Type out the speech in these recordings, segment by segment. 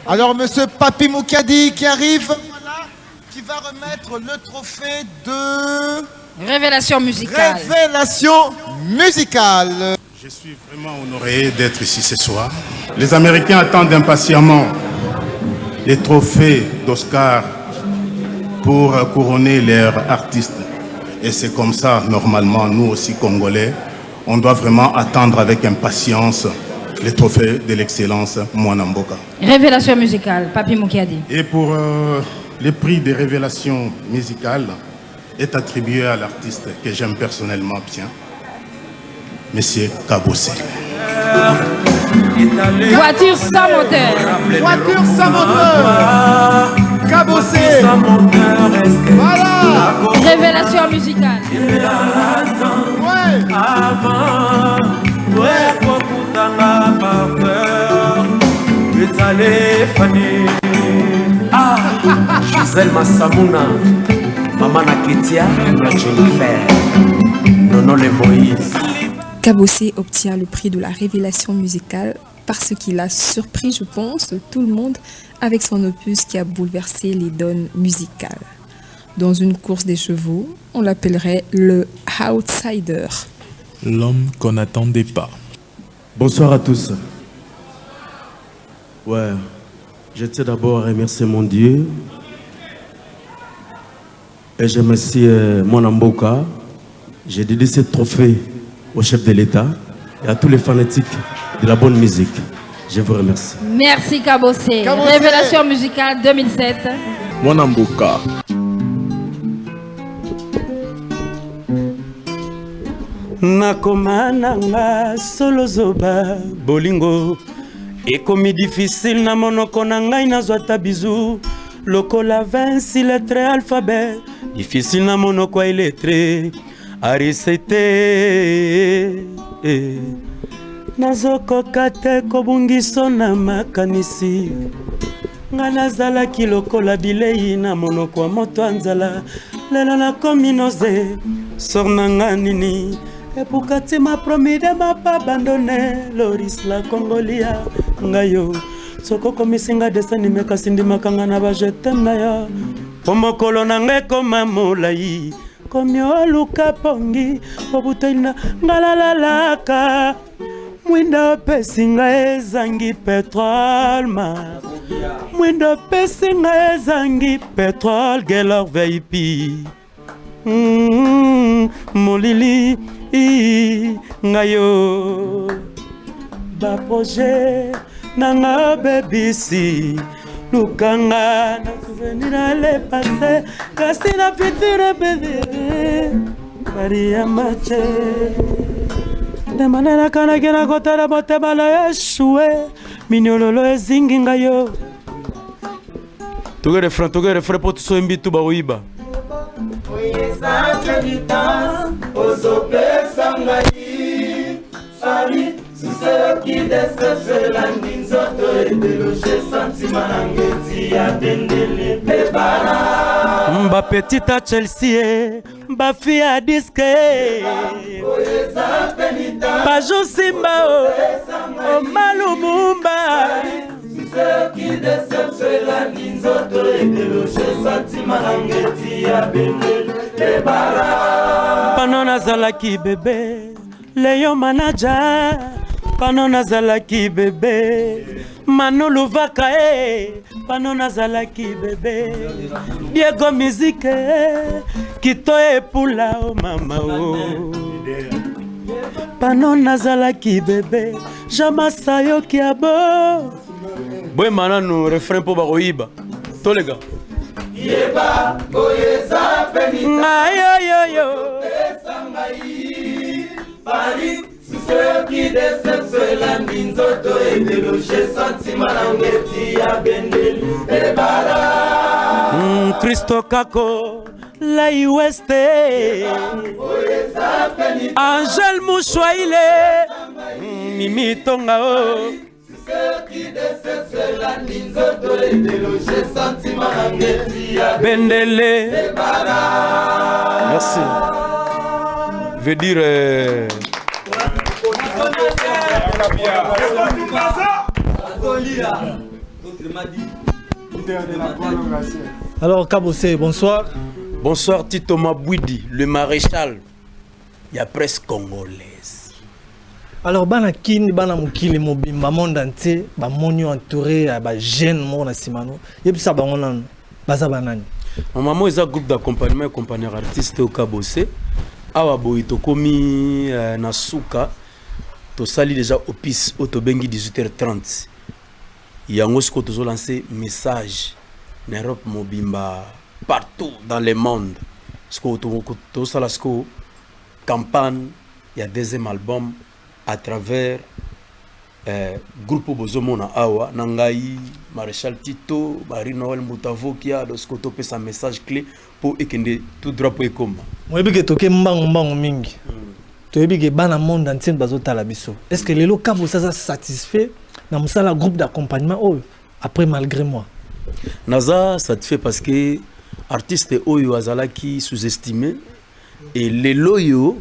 Alors, monsieur Papi Moukadi qui arrive, voilà, qui va remettre le trophée de... Révélation musicale. Révélation musicale. Je suis vraiment honoré d'être ici ce soir. Les Américains attendent impatiemment les trophées d'Oscar pour couronner leurs artistes. Et c'est comme ça, normalement, nous aussi, Congolais, on doit vraiment attendre avec impatience les trophées de l'excellence Mwanamboka. Révélation musicale, Papi Moukadi. Et pour le prix de révélation musicale est attribué à l'artiste que j'aime personnellement bien, Monsieur Kabossé. Voiture sans moteur. Voiture sans moteur. Kabossé. Voilà. Révélation musicale. Ouais. Avant, ouais, pour Koutanga par peur, Ah, Gisèle Massamouna, Maman Naketia, la Jennifer, Nono le Moïse. Kabossé obtient le prix de la révélation musicale parce qu'il a surpris, je pense, tout le monde avec son opus qui a bouleversé les donnes musicales. Dans une course des chevaux, on l'appellerait le outsider. L'homme qu'on n'attendait pas. Bonsoir à tous. Ouais, je tiens d'abord à remercier mon Dieu. Et je remercie Mwanamboka. J'ai dédié ce trophée au chef de l'État et à tous les fanatiques de la bonne musique. Je vous remercie. Merci Kabossé. Révélation musicale 2007. Mwanamboka. Nakoma nanga solo zoba bolingo ekomi difficile na monoko na ngai nazwa ta bizu lokola 26 lettre alphabet difficile na monoko ya lettre arisete nazokoka te kobungiso na makanisi nga nazalaki lokola bilei na monoko ya moto anzala lelo nakomi noze sor na nga nini et pour que tu m'as promis de m'a pas abandonné, Loris la Congolia, Ngayo, Soko komisinga desani meka sindi makanga na ba je t'aime na ya. Pomo kolona ngeko mamolai, komyo luka pongi, obutoina ngalalalaka. Mwindo pesinga ezangi petrol ma. Mwindo pesinga ezangi petrol gelor VIP. Molili ngayo ba projet nanga bebisi lukanga na souvenir à le passé kasi la future bébé Maria Mache de manera kana kena kotara bote bala yeshue minyololo ezingi ngayo tugere frère pour so mbitu ba oiba Mba petite à Chelsea, mba fille à disque, mba Josimba, o Malumumba. Ceux qui déceptionnent la ninzoto et déloger sentiment langeti ya bende le bara. Panona zalaki bébé, Léon manager. Panona zalaki bébé, Manolo Vakae. Panona zalaki bébé, Diego musique, Kito e pula o mama o. Panona zalaki bébé, Jamasayo kiabo. Boy manano refrain pour baroiba. To les gars. Yeba boyeza penita. Yo yo. Paris, ceux qui déceptionnent la ninzoto et déloger sentiment langeti ya bendeli e bara. Christo Kako, la Iweste. Angel Mouchouaile, Mimi Tongao. Ceux qui déceptionnent la ninzoto et déloger sentiment langeti ya bendeli e bara. Merci. Veut dire Alors Kabossé, bonsoir. Bonsoir Tito Mabouidi, le maréchal. Il y a presse congolaise. Alors bana kin bana mukili mobimba monde entier ba monyo entouré ba jeune mon simano. Yebisa ba ngona baza banani. Maman est un groupe d'accompagnement et compagnie artiste au Kabossé. Awa boy to komi nasuka to sali déjà au pis autobengi 18h30. Yango siko to lancer message en Europe mobimba partout dans le monde. Siko to sala siko campagne, il y a deuxième album à travers groupe Bozomona Awa, Nangai, Maréchal Tito, Marie Noël Moutavo qui a topé sa message clé pour ékende tout drapeau et comme. Moi je toke mbang mingi. To ebike bana monde entier bazo tala biso. Est-ce que les locaux ça satisfait dans musala groupe d'accompagnement après malgré moi? Naza satisfait parce que artiste oyo azala qui sous-estimé et les loyaux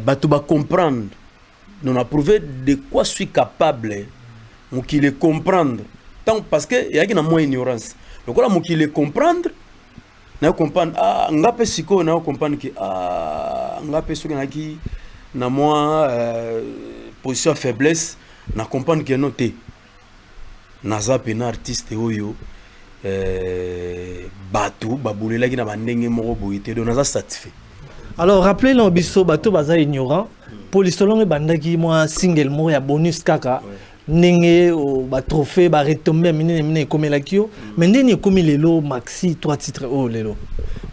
bato ba comprendre. On a prouvé de quoi je suis capable qui les comprendre tant parce que il y a une moins ignorance donc là qui les comprendre na comprendre ah ngape siko na comprendre que ah ngape siko na qui na moi position faiblesse na comprendre que noté naza pena artiste oyo bato babulela ki na bandenge moko boyete donc naza satisfait. Alors rappelez l'ambition bato baza ignorant pour l'histoire et bandaki moi single mo ya bonus kaka nenge ba trophée ba retomber mine comme la kio mais ndeni comme lelo maxi 3 titres lelo.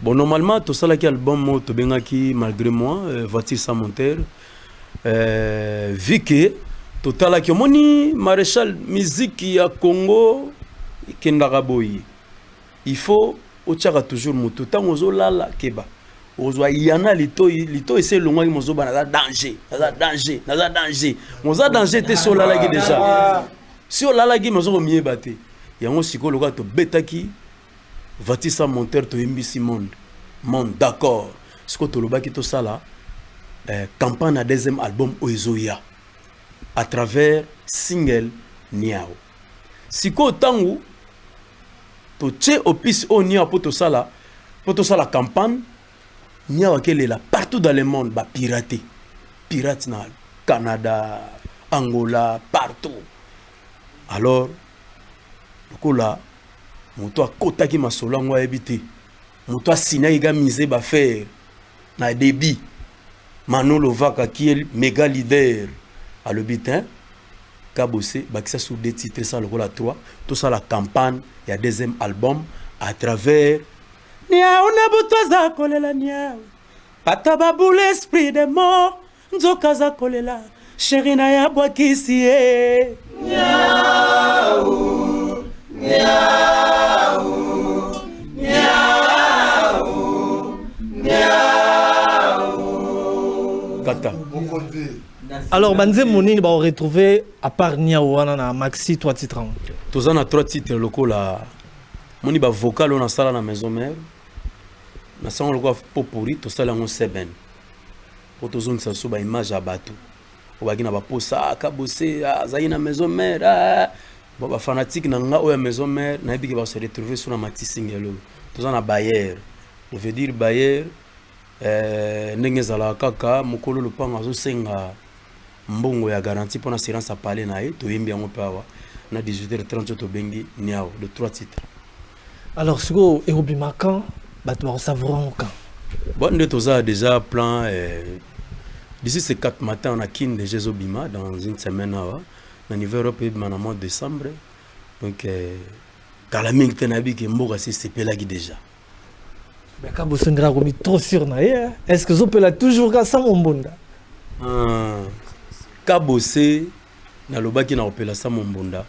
Bon normalement tout ça là qui album mo to bengaki malgré moi voiture sans moteur vu que total qui moni maréchal musique ya Congo kendaka boyi il faut otiaka toujours moto tango zo lala keba ozwa yana lito ese longwa mozo bana danger moza danger te so lala ki déjà si o lala ki mozo mieba te yango sikolo ka to betaki vatisa monteur to imbisi monde d'accord siko to lobaki to sala campagne na deuxième album oezoya à travers single Niao siko tangu to tche opis o Niao poto sala campagne Niao qu'elle est là partout dans le monde bah piraté pirate na Canada Angola partout alors le là moto a kota ki masolo ngo ebité moto a signé ga misé ba faire na débit Manolo Vaka qui est méga leader à le bitin Kabossé bah ça sous des titres ça le la 3 tout ça la campagne il y a deuxième album à travers Niao na butoza kolela niao pata babule esprit de mort nzoka za kolela chéri na ya bwakisi niao Kata. Alors banze monini ba retrouver à part Niao wana na maxi 3 titres. Tous on a 3 titres locaux là. Moni ba vocal on a sala na maison mère. Na sa on le voit popori to sala ngo seben. Pour tous on ça so ba image à bateau. O ba gina ba posa Kabossé zaina maison mère. Bon ba fanatique na nga o ya maison mère na bi ki ba se retrouver sur na mati single. Tous on a Bayer. On veut dire Bayer ndenge zala kaka mokolo lupanga zo senga mbongo ya garantie pour assurance à parler na to yembi yango pawa na 18h30 to bengi Niao de 3 titres. Alors siko erobima quand bato ba savoir quand bon de toza déjà plan d'ici ces 4 matins on a kin de Jezobima dans une semaine là na niveau européen en mois de décembre donc kalaming tenabi ke mboka c'est pela qui déjà. Mais Kabossé ndra komi trop sûr na est-ce que zo pela toujours ka sans mbonda Kabossé na lobaki na opela sa mbonda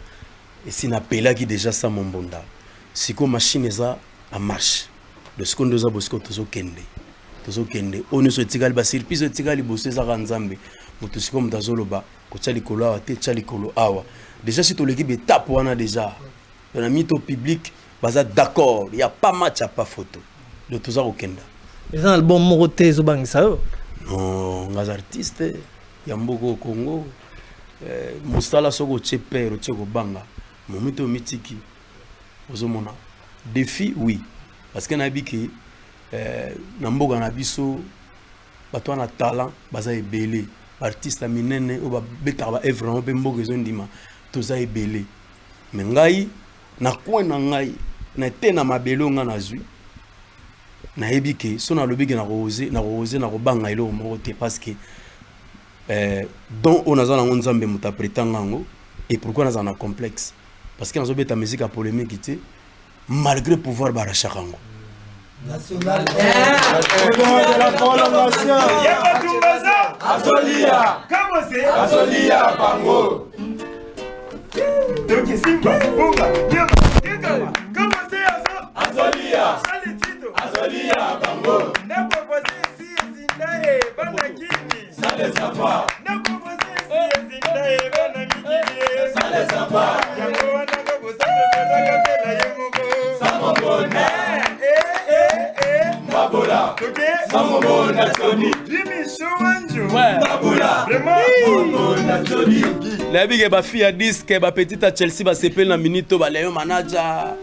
et si na pela qui déjà sa mbonda siko machine eza en marche de ce qu'on doit bosko tozo kende on so tigali ba surprise tigali bosse za kanzambe moto siko mtazo loba ko tchali kolo awa te tchali kolo awa déjà si to l'équipe étape wana déjà dans la mytho public baza d'accord il y a pas match à pas photo de toza okenda les album moko te zo bangisa yo non ngas artiste ya mboko Congo musala soko chepero cheko banga momito mitiki ozomona défi oui parce que nabi que na mboka na biso bato na talent baza ebele artiste minene o ba beta ba œuvre pe mboka ezondima toza ebele mais ngai na coin na ngai na te na mabelo nga na zui na ebike so na lobike na rose na robanga ilo moko te parce que donc on a za na nzambe muta prétanga ngo et pourquoi na na complexe parce que nazo beta musique à polémique te malgré pouvoir barachakango national de la prolongation Azolia comment c'est Azolia bango donc Simba bonga comment c'est Azolia Azolia bango na proposer si zindae bana kini ça les savoir na proposer si zindae bana kini ça les savoir yango wana ngo bosana bana yango samo bona Babola OK samo bona Tony Jimmy Showanjo Babola vraiment bona Tony la bige ba fille à disque ba petite à Chelsea ba sepel na minito ba Léon manager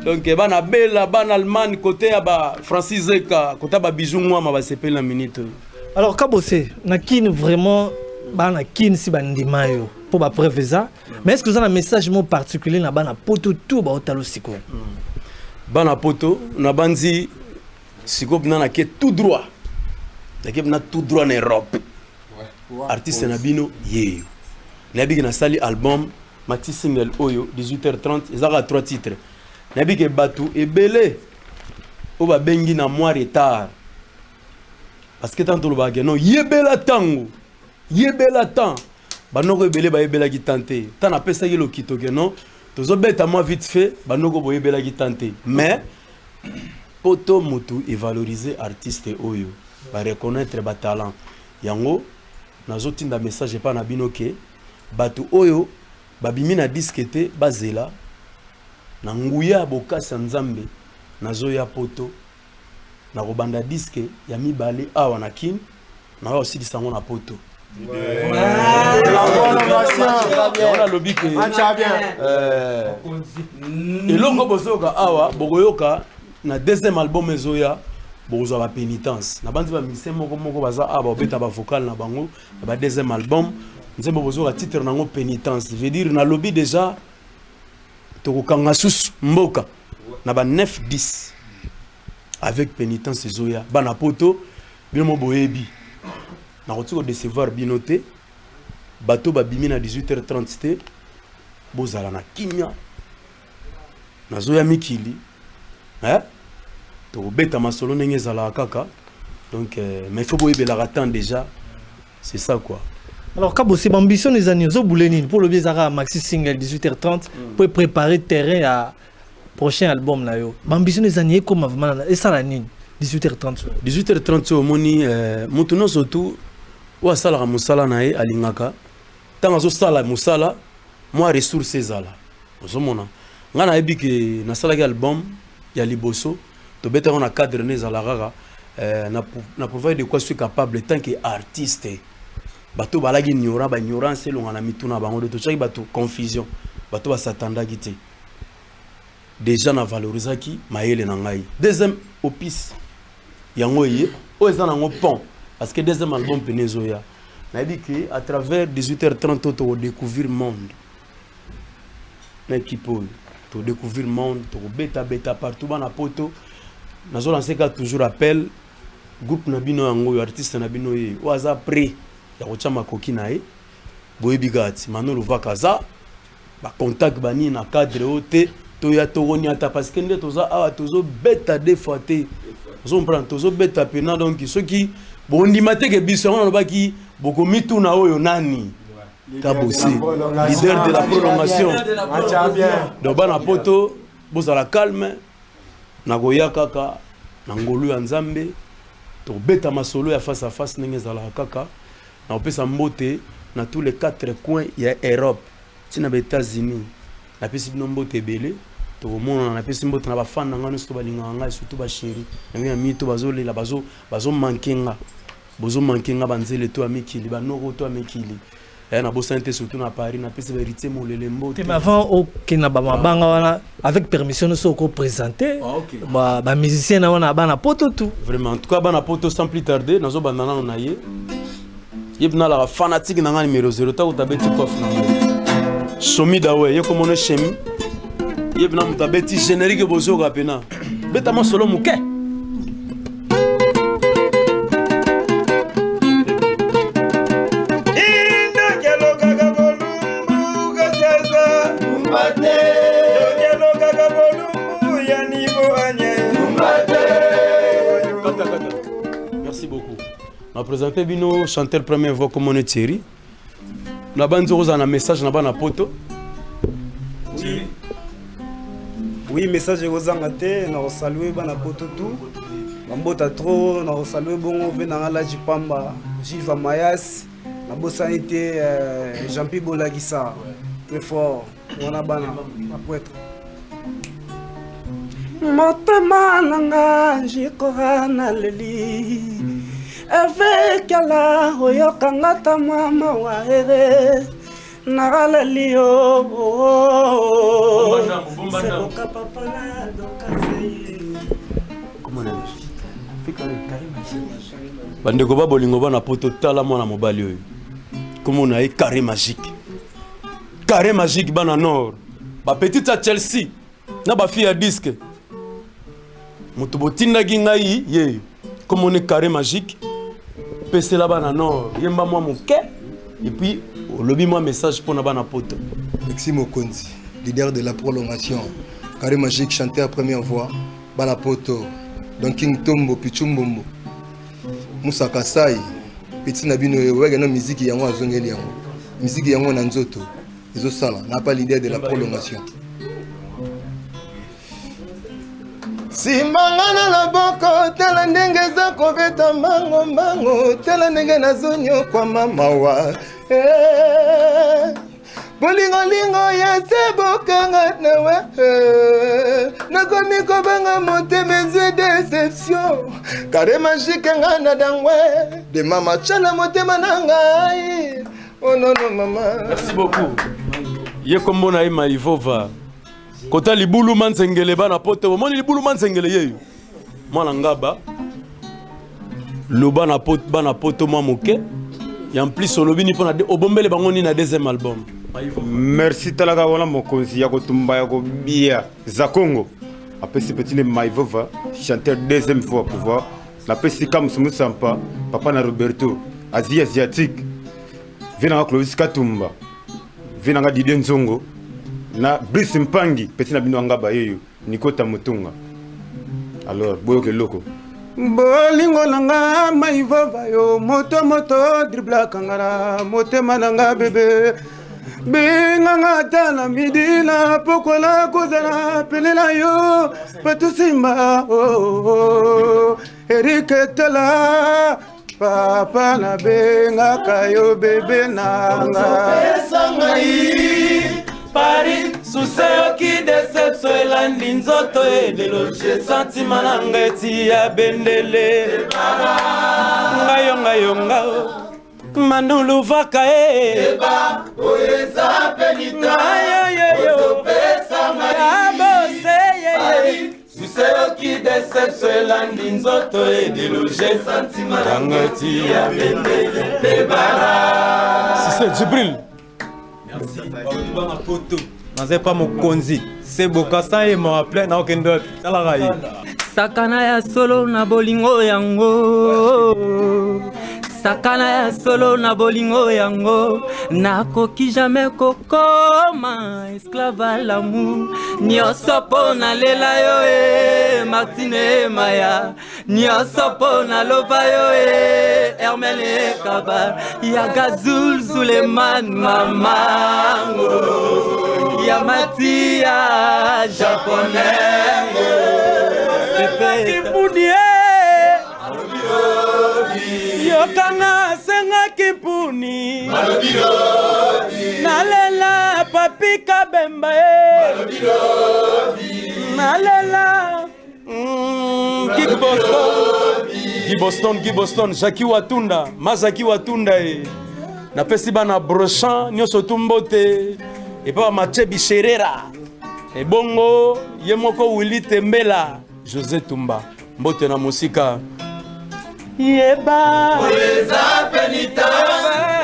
donc bana bella bana Allemagne côté ya ba Francis Zeka côté ba bijou moi ma ba sepel na minute alors Kabose na kin vraiment bana kin si bandima yo pour ba preuve ça mais est-ce que vous avez un message mot particulier na bana poto tout ba otalo siko bana poto na banzi siko bina ke tout droit na na tout droit en Europe artiste na bino yeyo na bigi na sali album maxi single oyo 18h30 ezaka 3 titres na bigi batu ebele o ba bengi na moi retard parce que tant lo ba non yebela tango yebela temps banoko ebele ba yebela ki tenter tant na pesa yelo kitoke non tozo beta moi vite fait banoko bo yebela ki tenter mais poto mutu et valoriser artiste oyo ba reconnaître ba talent yango nazo tinda message pa na binoke batu oyo babimi na disque te bazela na nguya bokasa nzambe nazo ya poto na robanda disque ya mibale awa na kin na aussi disango na poto la lobby que elongo bozoka awa bokoyoka na deuxième album ezoya bozo ba pénitence na bandi ba musicien moko baza aba obeta ba vocal na bango ba deuxième album nzembo bozoka titre nango pénitence veut dire na lobby déjà tokokanga susu mboka na ba 9-10 avec pénitence ezoya bana poto bino boyebi na rotiko décevoir binoté bateau babimi na 18h30 te bozala na kimia nazoya mikili to beta masolo ndenge ezala kaka donc mais faut boyebela ratan déjà c'est ça quoi. Alors Kabose ambition les années zo bouleni pour le bizarre maxi single 18h30 pour préparer terrain à prochain album là yo ambition les années comme vraiment et ça la nini 18h30 au moni mutuno surtout wa sala musala nae alingaka tanga zo sala musala moi ressources ezala ozomona ngana ebiki na sala album ya liboso to beta on a cadre nezala rara na pouvoir de quoi suis capable tant que artiste bato balagi ignorant ba ignorance longa na mituna bango to chaki bato confusion bato ba satanda kité déjà na valorisaki maele na ngai deuxième opus yango yé o ezana ngo pont parce que deuxième album penezoya na dit que à travers 18h30 to découvrir monde na équipe to découvrir monde to beta partout bana poto nazo lancer ka toujours appel groupe na bino yango artiste na bino yé o aza prêt ya kochama koki na e boyebi gati manolo vakaza ba contact bani na cadre ote to ya togoni ata parce que nde toza awa tozo beta des fois te tozo prendre tozo beta pena donc ceux qui bondi mateke biso on ba ki boko mitu na oyo nani Kabose leader de la prolongation donc bana poto bozala calme na goya kaka na ngolu ya nzambe to beta masolo ya face à face ndenge zala kaka na opesa mbote na tous les 4 coins ya Europe tina ba États-Unis na pesi bino mbote belé to mona na pesi mbote na ba fan ngano sto balinga nga surtout ba chéri na mi ami to bazolela bazo mankenga bozo mankenga banzele to amikili ba noko to amikili na bosante surtout na Paris na pese vérité mon lelembo. Mais avant OK na ba mabanga wana avec permission nous soko présenter ba musicien na wana ba na poto tout. Vraiment en tout cas ba na poto sans plus tarder nazo bandana na ye. Yebna la fanatique na nga numéro 0 ta utabeti coffre na nga. Shomi dawe ye comme on shemi. Yebna mutabeti générique bozo kapena. Beta mo solo muke. Merci beaucoup. On a présenté Bino, chanteur première voix comme on est Thierry. La bande rose a un message na bana poto. Oui, message aux angate, na saluer bana poto tout. Bambota trop, na saluer bongo venanga la Jipamba, Jiva Mayas, na bossa été Jean-Pierre Bolagissa. Très fort. On a bana poète. Motema nanga jikora na leli avec la oyoka ngata mama wa ere na leli o seboka papa na dokase comment on bandeko ba bolingo bana poto tala mwana mobali oyo comment on a carré magique bana nord ba petite à Chelsea na ba fille à disque Motobotinda gingai ye comme on est carré magique PC là-bas na nord yemba moi mon quai et puis au lobby moi message pour na bana poto Maxime Okonzi leader de la prolongation carré magique chanteur à première voix bana poto Don King Tombo Pichumbombo Moussa Kasai petit nabino wega na musique yango azongeli yango musique yango na nzoto ezo sala na pas leader de la prolongation. Simbangana la boko tela ndenge za kobeta mango tela ndenge na zonyo kwa mama wa bolingo ya sebokanga nawe nakomi kobanga motema ezwe déception carré magique nga na dangwe de mama chana motema na ngai oh non mama. Merci beaucoup. Ye kombo na ima ivova Kota libulu mansengele bana pote moni libulu mansengele yeyo mwana ngaba loba na pote bana poto mwa moke ya en plus olobini pona obombele bango ni na deuxième album. Merci talaga wana mokonzi ya kotumba ya kobia za Congo apesi petine maivova chanteur deuxième fois pouvoir la pesi comme Sumusampa papa na Roberto asiatique vina Clovis Katumba vina nga Didier Nzongo na Brice Mpangi petit na bino ngaba yeyo Nikota Mutunga alors boyo ke loko bolingo nanga maivova yo moto dribla kangara motema nanga bebe binga ngata na midina pokola kozana pelela yo patusimba eriketela papa na benga kayo bebe nanga Paris, sous ce qui déception et l'andinzoto et de loger sentiment n'angeti ya bendele. Ngayonga, manulu vaka e. Eba, oyeza penita. Yo, pesa Paris, sous ce qui déception et l'andinzoto et de loger sentiment n'angeti ya bendele. C'est Djibril. Merci. Naze pas mokonzi. C'est bokasa et mo appelé na okendo. Talagai. Sakana ya solo na bolingo yango. Sakana ya solo na bolingo yango. Nakoki jamais kokoma esclave à l'amour. Nyosopo na lela yo e Martine Maya. Nyosopo na lova yo e Hermele Kaba. Ya Gazul Suleiman Mamango. Ya Matia japonais. Pepe Kipunie. Yokana senga kipuni nalela papi kabemba nalela Guy Boston Jackie Watunda Mazaki Watunda napesi bana Brochamp nyonso tumbote epa Mathieu Bicherera ebongo ye moko Willy Tembela José Tumba mbote na musika yeba oyeza penita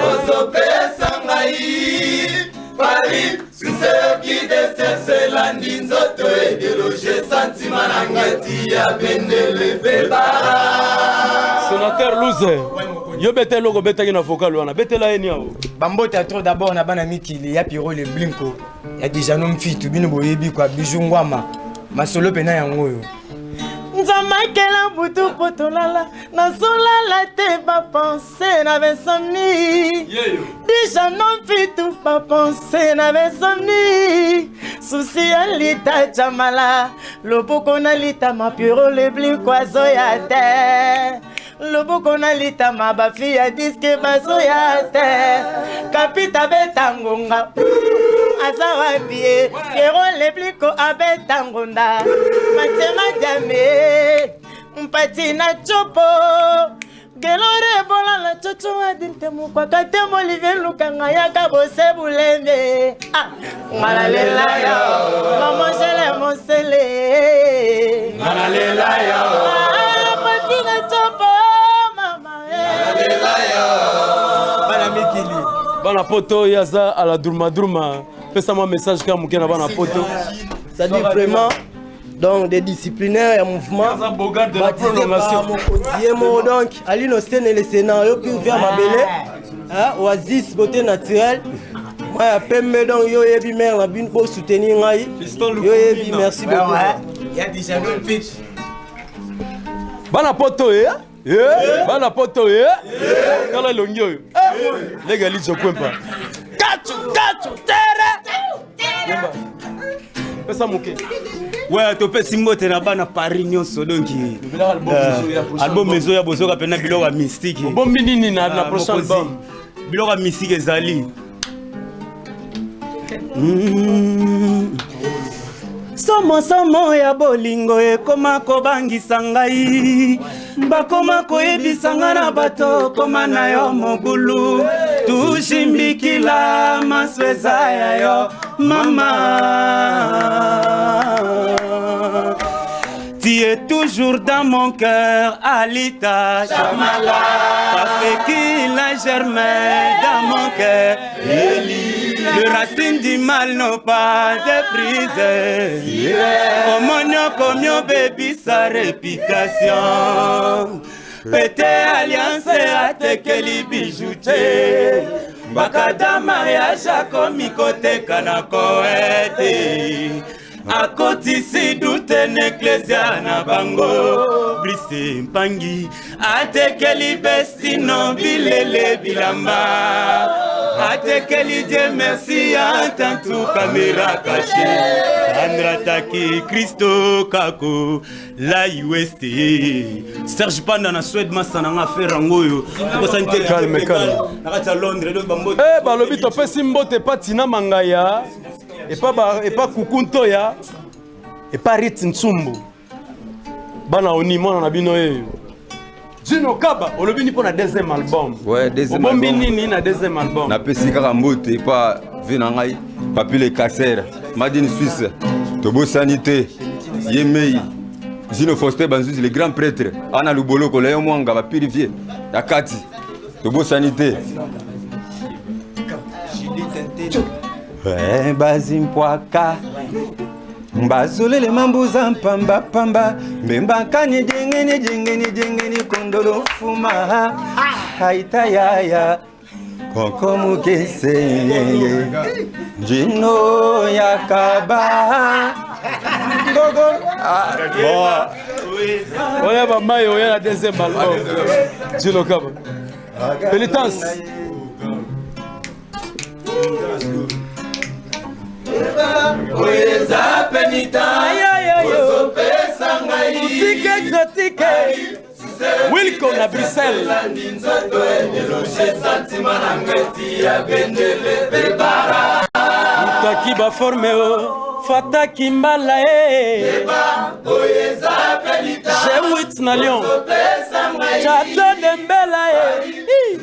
ozopesa ngai Paris suseyoki deserselandi nzoto edeloge santima na ngati ya bendele bebara Sénateur Louze yo bete loko betaki na vocal wana betela eni awo bambote trop d'abord na bana mikili ya Piro le Blinko ya déjà no mfitu bino boyebi kwa Bijou Ngwama masolo pena yango oyo nzamakela butu potolala nasolala te bapense na besomni déjà non mfitu bapense na besomni susi ya lita jamala loboko na lita Piro le Blinko azoya te loboko na lita bafi ya diske bazoya te kapita betangonga aza wapi Piro le Blinko abetangonda matema jame mpati na chopo gelore bola la chocho adinte mukwaka te Olivier Lukanga yaka bose buleme ngalalela yo mamosele mosele ngalalela yo pati na chopo mama ngalalela yo bana mikili bana poto yaza ala durma durma pesa moi message ka muke na bana poto ça dit vraiment donc des disciplinaires et mouvement baptisé par mon donc Alino Sene le scénario qui vient m'abeler Oasis beauté naturelle moi ya pembe donc yo yebi mère na bin pour soutenir ngai yo yebi merci beaucoup il y a déjà une pitch bana poto bana poto kala longi oyo lega lizo kwempa kachu tere pesa muke ouais topesi mbote na bana Paris nyonso donc album mezo ya bozoka pena biloko mystique bombi nini na prochaine album biloko mystique ezali somo ya bolingo ekoma kobangisa ngai bakoma koyebisanga na bato koma na yo mobulu tushimbikila masweza ya yo mama tu es toujours dans mon cœur Alita Chamala parce qu'il a germé dans mon cœur le racine du mal n'ont pas de prise Omonyo komyo baby sa réputation Pété alliance atekeli bijoutier Bakada mariage akomi kote kanako ete akotisi dute n'ecclesia na bango Blisse mpangi atekeli bestino bilele bilamba atekeli Dieu merci entantu caméra cachée Sandra Taki Christo Kako la UST Serge Panda na Suède masananga ferangoyo calme nakati ya Londres do bambo balobi topesi mbote patina mangaya et pas kukunto ya et pas rit nsumbu bana oni mona na bino Jino Kaba olobi ni pona deuxième album ouais deuxième album nini na deuxième album na pesi kaka mbote pas vina ngai papi le casser madine Suisse tobo sanité yemei Jino Foster Banzuzi le grand prêtre ana lubolo ko leyo mwanga ba purifier yakati tobo sanité bazimpwaka mbazolele mambuza mpamba pamba mbembakani jengeni kondolo fuma haita yaya koko mukese jino yakaba gogo oya bamayo oya la deuxième album Jino Kaba pénitence Oyeza penita Ozopesa ngai Tike exotique Wilco na Bruxelles Nzoto edeloge santima na ngati ya bendele bebara Mutaki ba forme o Fataki mbala Eba oyeza penita J'ai 8 na Lyon Chateau de Mbela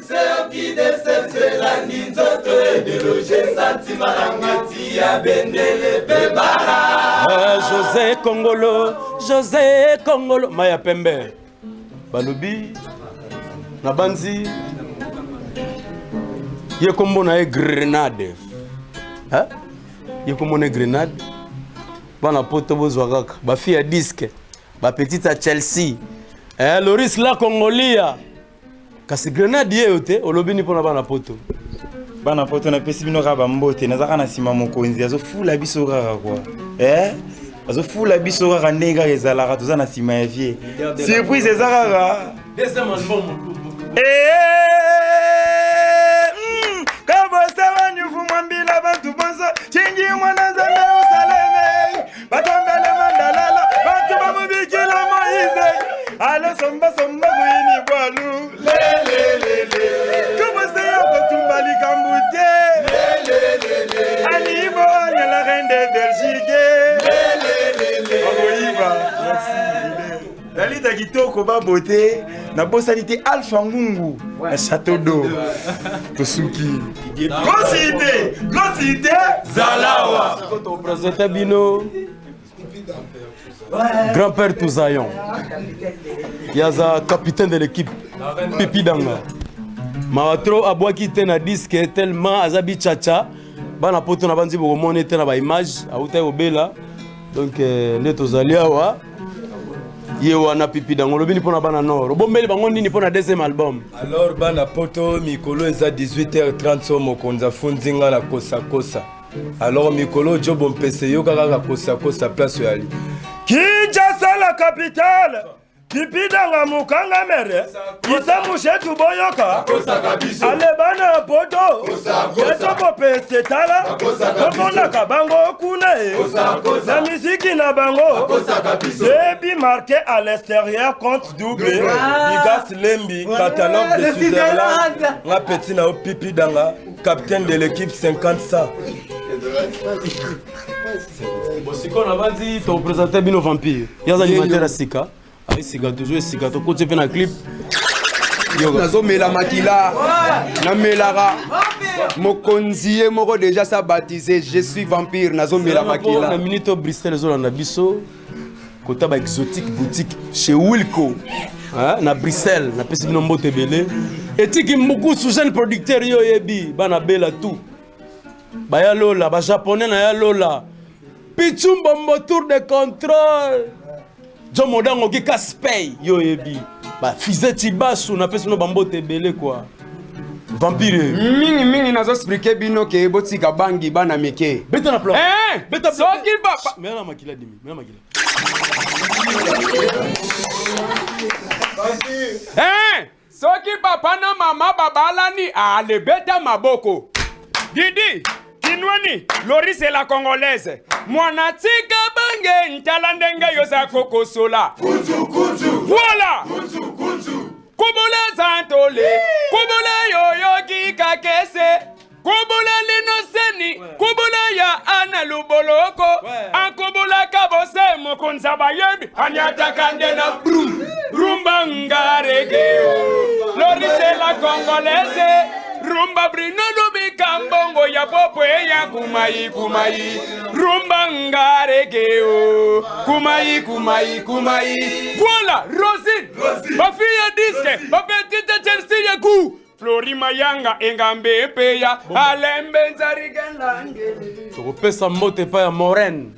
succès qui déceptionne la ninzoto et déloger sentiment la ngati ya bendele bebara. José Kongolo Maya Pembe balobi na banzi ye kombo na Grenade hein ye kombo na Grenade bana poto bozwa kaka ba fille ya disque ba petite à Chelsea Loris la Congolia kasi Grenade ye yote olobi ni pona bana poto na pesi bino ka bambote nazaka na sima mokonzi azo fula biso kaka kwa azo fula biso kaka ndenge kaka ezalaka toza na sima ya vie surprise eza kaka deuxième album kabosawa nyufu mwambila bantu bonso chingi mwana nzambe usaleme batombele mandalala bantu bamubikila moize alo somba kuini bwalu kaboseya kotumba likambu te alibo anya la reine de Belgique Dalita kitoko ba beauté na bosalité Alpha Ngungu na Château d'eau Tosuki grosse idée Zalawa koto présenter bino grand-père Touzayon yaza capitaine de l'équipe Pipi Danga Maratro abwaki te na disque tellement azabi chacha bana poto na banzi boko mone te na ba image auta obela donc ne tozali awa yewa na Pipi Danga lobini pona bana nord bombeli bango nini pona deuxième album alors bana poto mikolo eza 18h30 so mokonza funzinga na kosa alors mikolo jobo mpese yo kaka kosa place yali Kinshasa la capitale Pipi Danga mukanga mere Kisa mushetu boyoka Ale bana poto Yeto popese tala Kokonda kabango kune La musique na bango Debi marqué à l'extérieur compte double Bigas Lembi catalogue de Switzerland Nga petit na Pipi Danga capitaine de l'équipe 50-100 Bosiko na banzi to présenter bino vampire yaza animateur sika sika toujours sika to côté pe na clip nazo mela makila na melara mokonzi ye moko déjà ça baptisé je suis vampire nazo mela makila na minute au Bristol zo na biso kota ba exotique boutique chez Wilco na Bruxelles na pesi bino mbote belé etiki mbuku sous jeune producteur yo yebi bana bela tout ba ya lola ba japonais na ya lola Pichumbombo tour de contrôle John Modango ki Kaspey yo yebi ba Fizeti basu na pesi no bambo tebele quoi vampire mingi nazo expliquer bino ke botika bangi bana meke beta na plan beta so ki papa mena makila dimi mena makila soki papa na mama babalani ale beta maboko Didi Kinwani, Loris et la Congolaise. Mwana tika bange ntala ndenge yoza koko sola. Kunzu. Voilà. Kunzu. Kubula zantole. Kubula yoyogi kakese. Kubula linoseni. Kubula ya ana luboloko. Ankubula kabose mokonza bayebi. Anyata kandena brum. Rumba ngaregeo. Loris et la Congolaise. Rumba brino lubi kambongo ya popo ya kumai rumba ngaregeo kumai voilà Rosine ma fille ya disque ma petite Chelsea ya ku Flori Mayanga engambe peya alembe nzarigenda ngeli tokopesa mbote pa ya Moren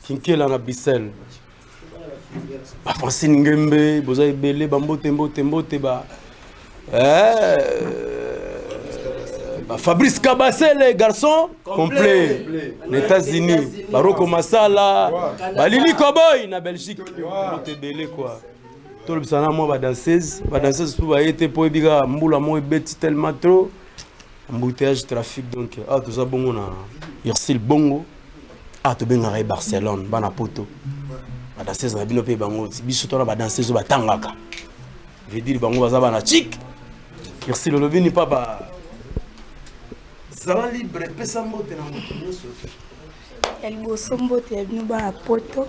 kinkela na Bissel ba Francine Ngembe boza ebele ba mbote ba Fabrice Kabasele, garçon complet. Les États-Unis, Baroko Masala, Lili Cowboy, na Belgique. Belé quoi. Tout le sana moi ba danseuse pour ba été pour biga mbula mo beti tellement trop. Embouteillage trafic donc tout ça bongo na Irsil bongo. To benga à Barcelone, bana poto. Ba danseuse na bino pe bango biso to na ba danseuse ba tangaka. Veut dire bango baza bana chic. Irsil lobini papa Zala libre, pesa mbote na moto. Liboso mbote ya bino bana poto.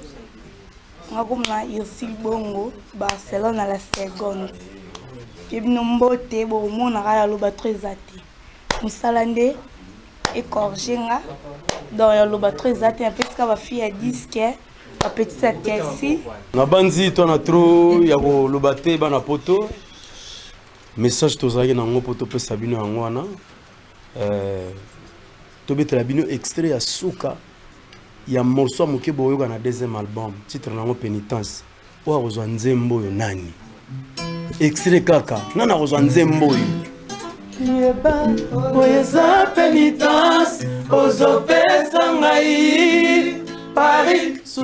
Nga komona Yosil Bongo, Barcelone à la seconde. Kebino mbote bo mona kala loba très até. Musalande écorgenga dans ya loba très até un peu ska ba fille à disque ba petite até ici. Na banzi to na trop ya ko loba te bana poto. Message tozaki na ngo poto pe sabino yango wana. To betela bino extrait ya suka ya morceau moke boyoka na deuxième album titre nango pénitence. Wa kozwa nzembo yo nani? Extrait kaka nana kozwa nzembo yo. Yeba oyeza pénitence ozopesa ngai Paris sous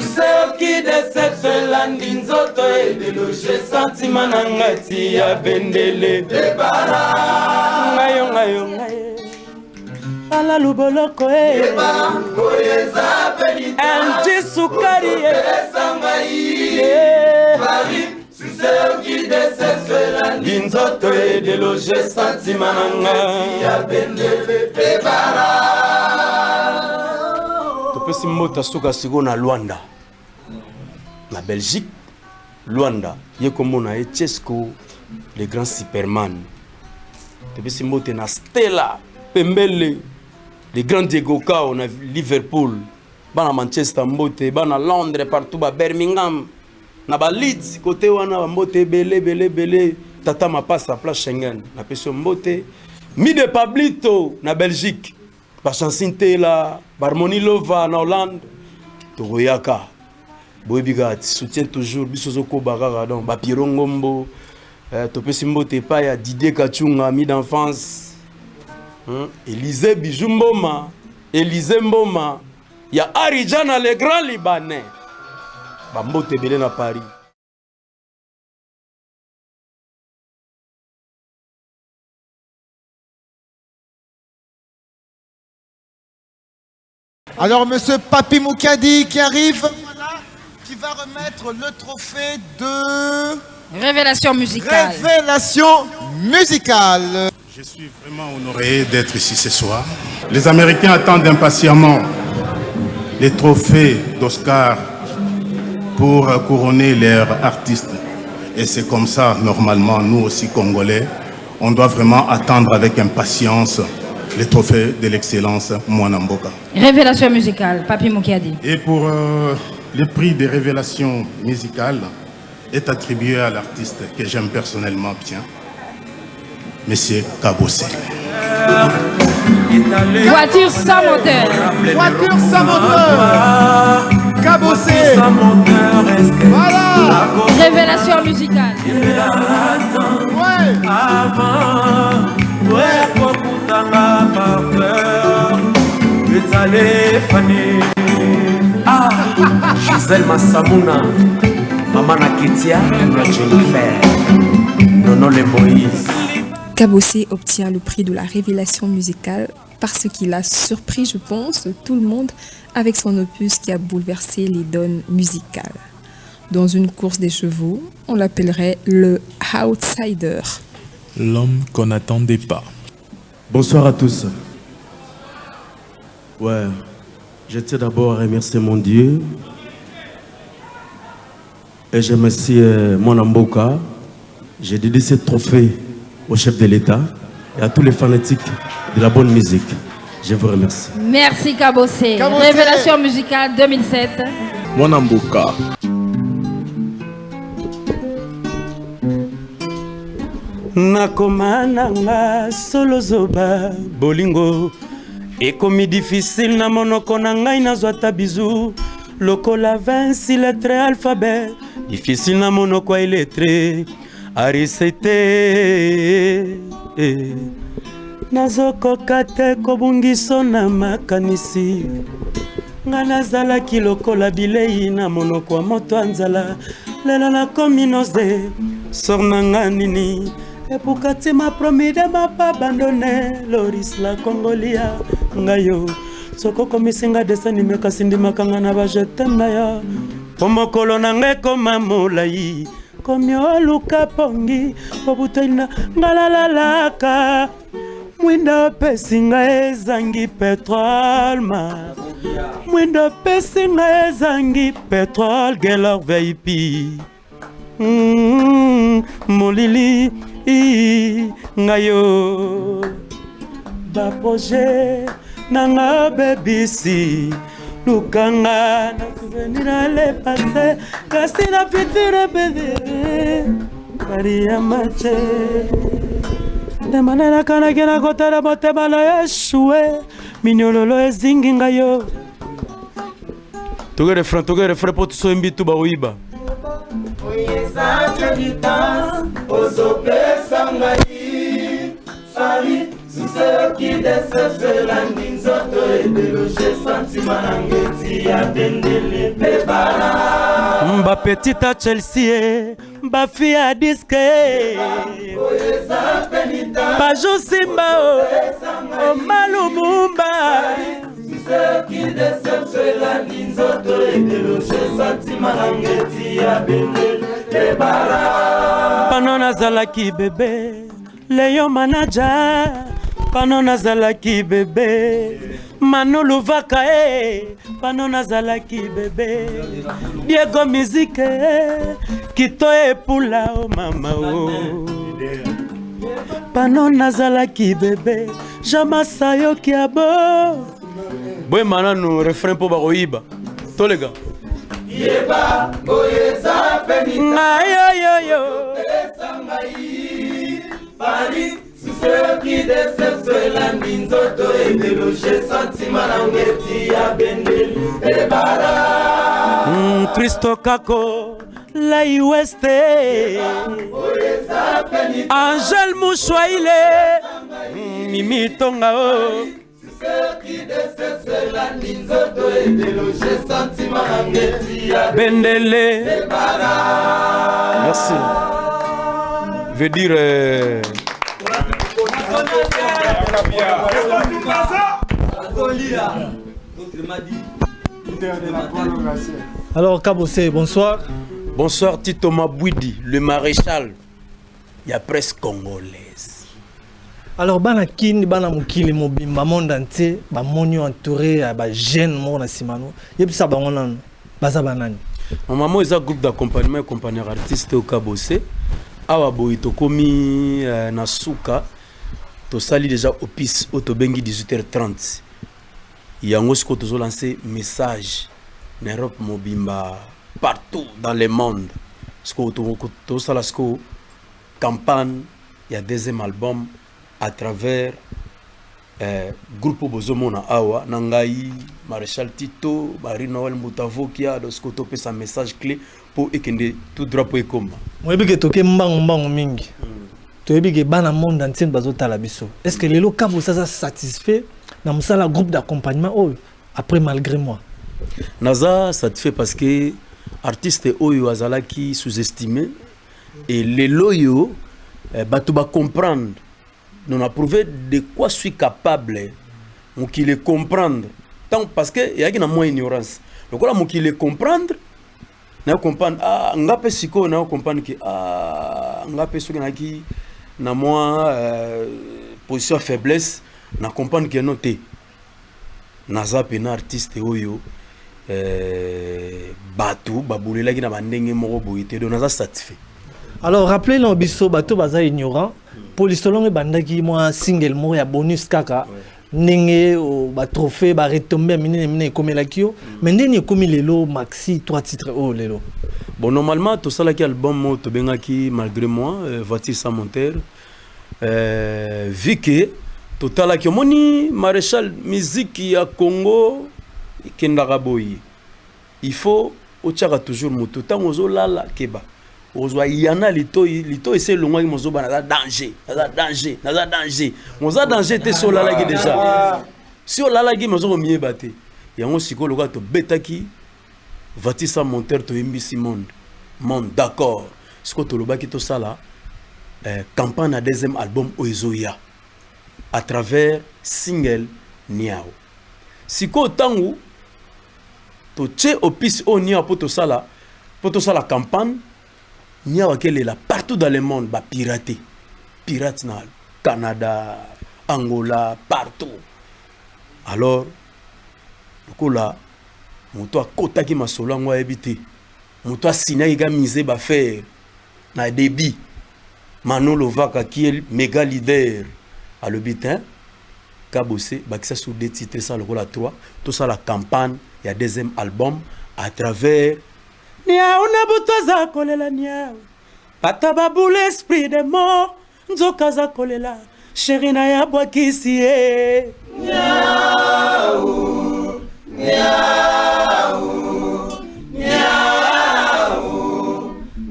qui déception landi nzoto et déloger sentiment na ngati ya bendele debara ngayo ala luboloko yeba oyeza pénitence anji sukari esa ngai Paris qui déception landi nzoto et déloger sentiment na ngati ya bendele debara. Topesi mbota suka siko na Luanda na Belgique Luanda yekomona Chesco le grand Superman. Topesi mbote na Stella Pembele le grand Diego Cao na Liverpool bana Manchester mbote bana Londres partout ba Birmingham na ba Leeds côté wana mbote belé tata mapasa place Schengen na peso mbote mi de Pablito na Belgique ba Chancinte la Harmonie Lova na Hollande Togoyaka Boebiga soutient toujours bisozo ko bagara donc ba Pirongombo topesi mbote pa ya Didier Kachunga ami d'enfance Élisée Bijumboma Élisée Mboma ya Arijana le grand libanais ba mbote belé na Paris. Alors, monsieur Papi Moukadi qui arrive, voilà, qui va remettre le trophée de... Révélation musicale. Révélation musicale. Je suis vraiment honoré d'être ici ce soir. Les Américains attendent impatiemment les trophées d'Oscar pour couronner leurs artistes. Et c'est comme ça, normalement, nous aussi, Congolais, on doit vraiment attendre avec impatience les trophées de l'excellence Mwanamboka. Révélation musicale, Papi Moukadi. Et pour le prix des révélations musicales est attribué à l'artiste que j'aime personnellement bien, Monsieur Kabossé. Voiture sans moteur. Voiture sans moteur. Kabossé. Voilà. Révélation musicale. Ouais. Avant, ouais, pour Koutanga par peur, Betale Fanny. Ah, Gisèle Massamouna, Maman Naketia, Jennifer, Nono le Moïse. Kabossé obtient le prix de la révélation musicale parce qu'il a surpris, je pense, tout le monde avec son opus qui a bouleversé les donnes musicales. Dans une course des chevaux, on l'appellerait le outsider. L'homme qu'on n'attendait pas. Bonsoir à tous. Ouais, je tiens d'abord à remercier mon Dieu. Et je remercie Mwanamboka. J'ai dédié ce trophée au chef de l'État et à tous les fanatiques de la bonne musique. Je vous remercie. Merci Kabossé. Révélation musicale 2007. Mwanamboka. Nakoma nanga solo zoba bolingo ekomi difficile na monoko na ngai nazwa ta bizu lokola 26 lettre alphabet difficile na monoko ya lettre arisete nazokoka te kobungiso na makanisi nga nazalaki lokola bilei na monoko ya moto ya nzala lelo nakomi noze sor na nga nini et pourquoi tu m'as promis de m'a pas abandonné Loris la Congolia ngayo soko komisinga desani mekasindi makanga na ba je t'aime ya pomokolo na ngai koma molai komi oluka pongi obutaina ngalalalaka mwindo pesinga ezangi petrol ma mwindo pesinga ezangi petrol gelor VIP molili ngayo baprojet nanga bebisi lukanga na souvenir à le passé kasi na future bébé Maria Mache demanera kana kena kotara motema na yeshue minyololo ezingi ngayo Togere frère pour so mbitu ba oiba Oyeza chebita ozopesa ngai Shari Suseki desese landi nzoto edeloge santima nangeti ya bendele pebara Mba petita Chelsea mba fia diske Oyeza penita Bajo Simba o Malumumba Suseki desese landi nzoto edeloge santima nangeti ya bendele pebara Panona zalaki bebe Leyo manager Panona zalaki bebe Manolo Vaka Panona zalaki bebe Diego Musique Kito epula o mama o Panona zalaki bebe Jamasa yo kiabo Boy manano refrain po baroiba To les gars Yeba oyeza penita yo Paris, ceux qui décèdent la minzoto et déloger sentiment l'angeti à Bendel et Bara. Christo Kako, la Iweste, Angel Mouchouaile, Mimi Tongao. Ceux qui décèdent la minzoto et déloger sentiment l'angeti à Bendel et Bara. Merci. Veut dire Alors Kabosé, bonsoir. Bonsoir Tito Mabouidi, le maréchal. Il y a presque congolaise. Alors bana kini bana mukili mobimba monde entier ba monyo entouré ba jeune mo na simano. Yebisa ba ngona baza banani. Ma maman est un groupe d'accompagnement et compagnie artiste au Kabosé. Awa boy tokomi na suka to sali déjà au pis autobengi 18h30. Yango sko tozo lancer message na Europe mobimba partout dans le monde. Sko to sala sko campagne il y a deuxième album à travers groupe bozomona awa nangai Maréchal Tito Bari Noël Moutavokia dosko to pesa message clé pour ekende tout drapeau ekoma. Moi bi ke toke mbango mingi. To yebi ke bana monde entier bazotala biso. Est-ce que lelo Kabo ça satisfait na musala groupe d'accompagnement après malgré moi? Naza satisfait parce que artiste oyo azalaki sous-estimé et lelo yo bato ba comprendre. Nous avons prouvé de quoi je suis capable pour qu'il les comprendre. Tant parce que il y a une moins ignorance. Donc là pour qu'il les comprendre, na comprendre ah ngape siko na comprendre que ah ngape siko na ki na moi position faiblesse na comprendre que non té naza pena artiste oyo batou babulela ki na bandenge moko boité donc naza satisfait. Alors rappelez nous biso bato baza ignorant pour l'histoire bandaki moi single mo ya bonus kaka nenge ba trophée ba retomber mine komelakio mais ndeni komi lelo maxi 3 titres lelo. Bon normalement tout ça là qui album mo to bengaki malgré moi voiture sans monteur vu que total là qui moni maréchal musique ya Congo kendaka boyi il faut otiaka toujours moto tango zolala keba ozwa yana litoyi c'est longa ki mozo bana danger moza danger te so lala ki déjà si o lala ki mozo mié baté yango siko loka to betaki voiture sans monteur to imbisi monde d'accord siko to loba ki to sala campagne na deuxième album oizoya à travers single Niao siko tangu to tche opis o Niao poto sala campagne Niao qu'elle est là partout dans le monde ba pirater pirate na Canada Angola partout alors lokola moto akota ki masolo ngo ebité moto asina ki ga mise ba faire na débit Mano Lovaka qui est méga leader à le bitin Kabossé bakisa sur des titres ça le rôle à 3 tout ça la campagne il y a deuxième album à travers Nia ona butoza kolela nia Patababu l'esprit des morts Nzoka za kolela Sherina ya bwakisi Niaou Niaou Niaou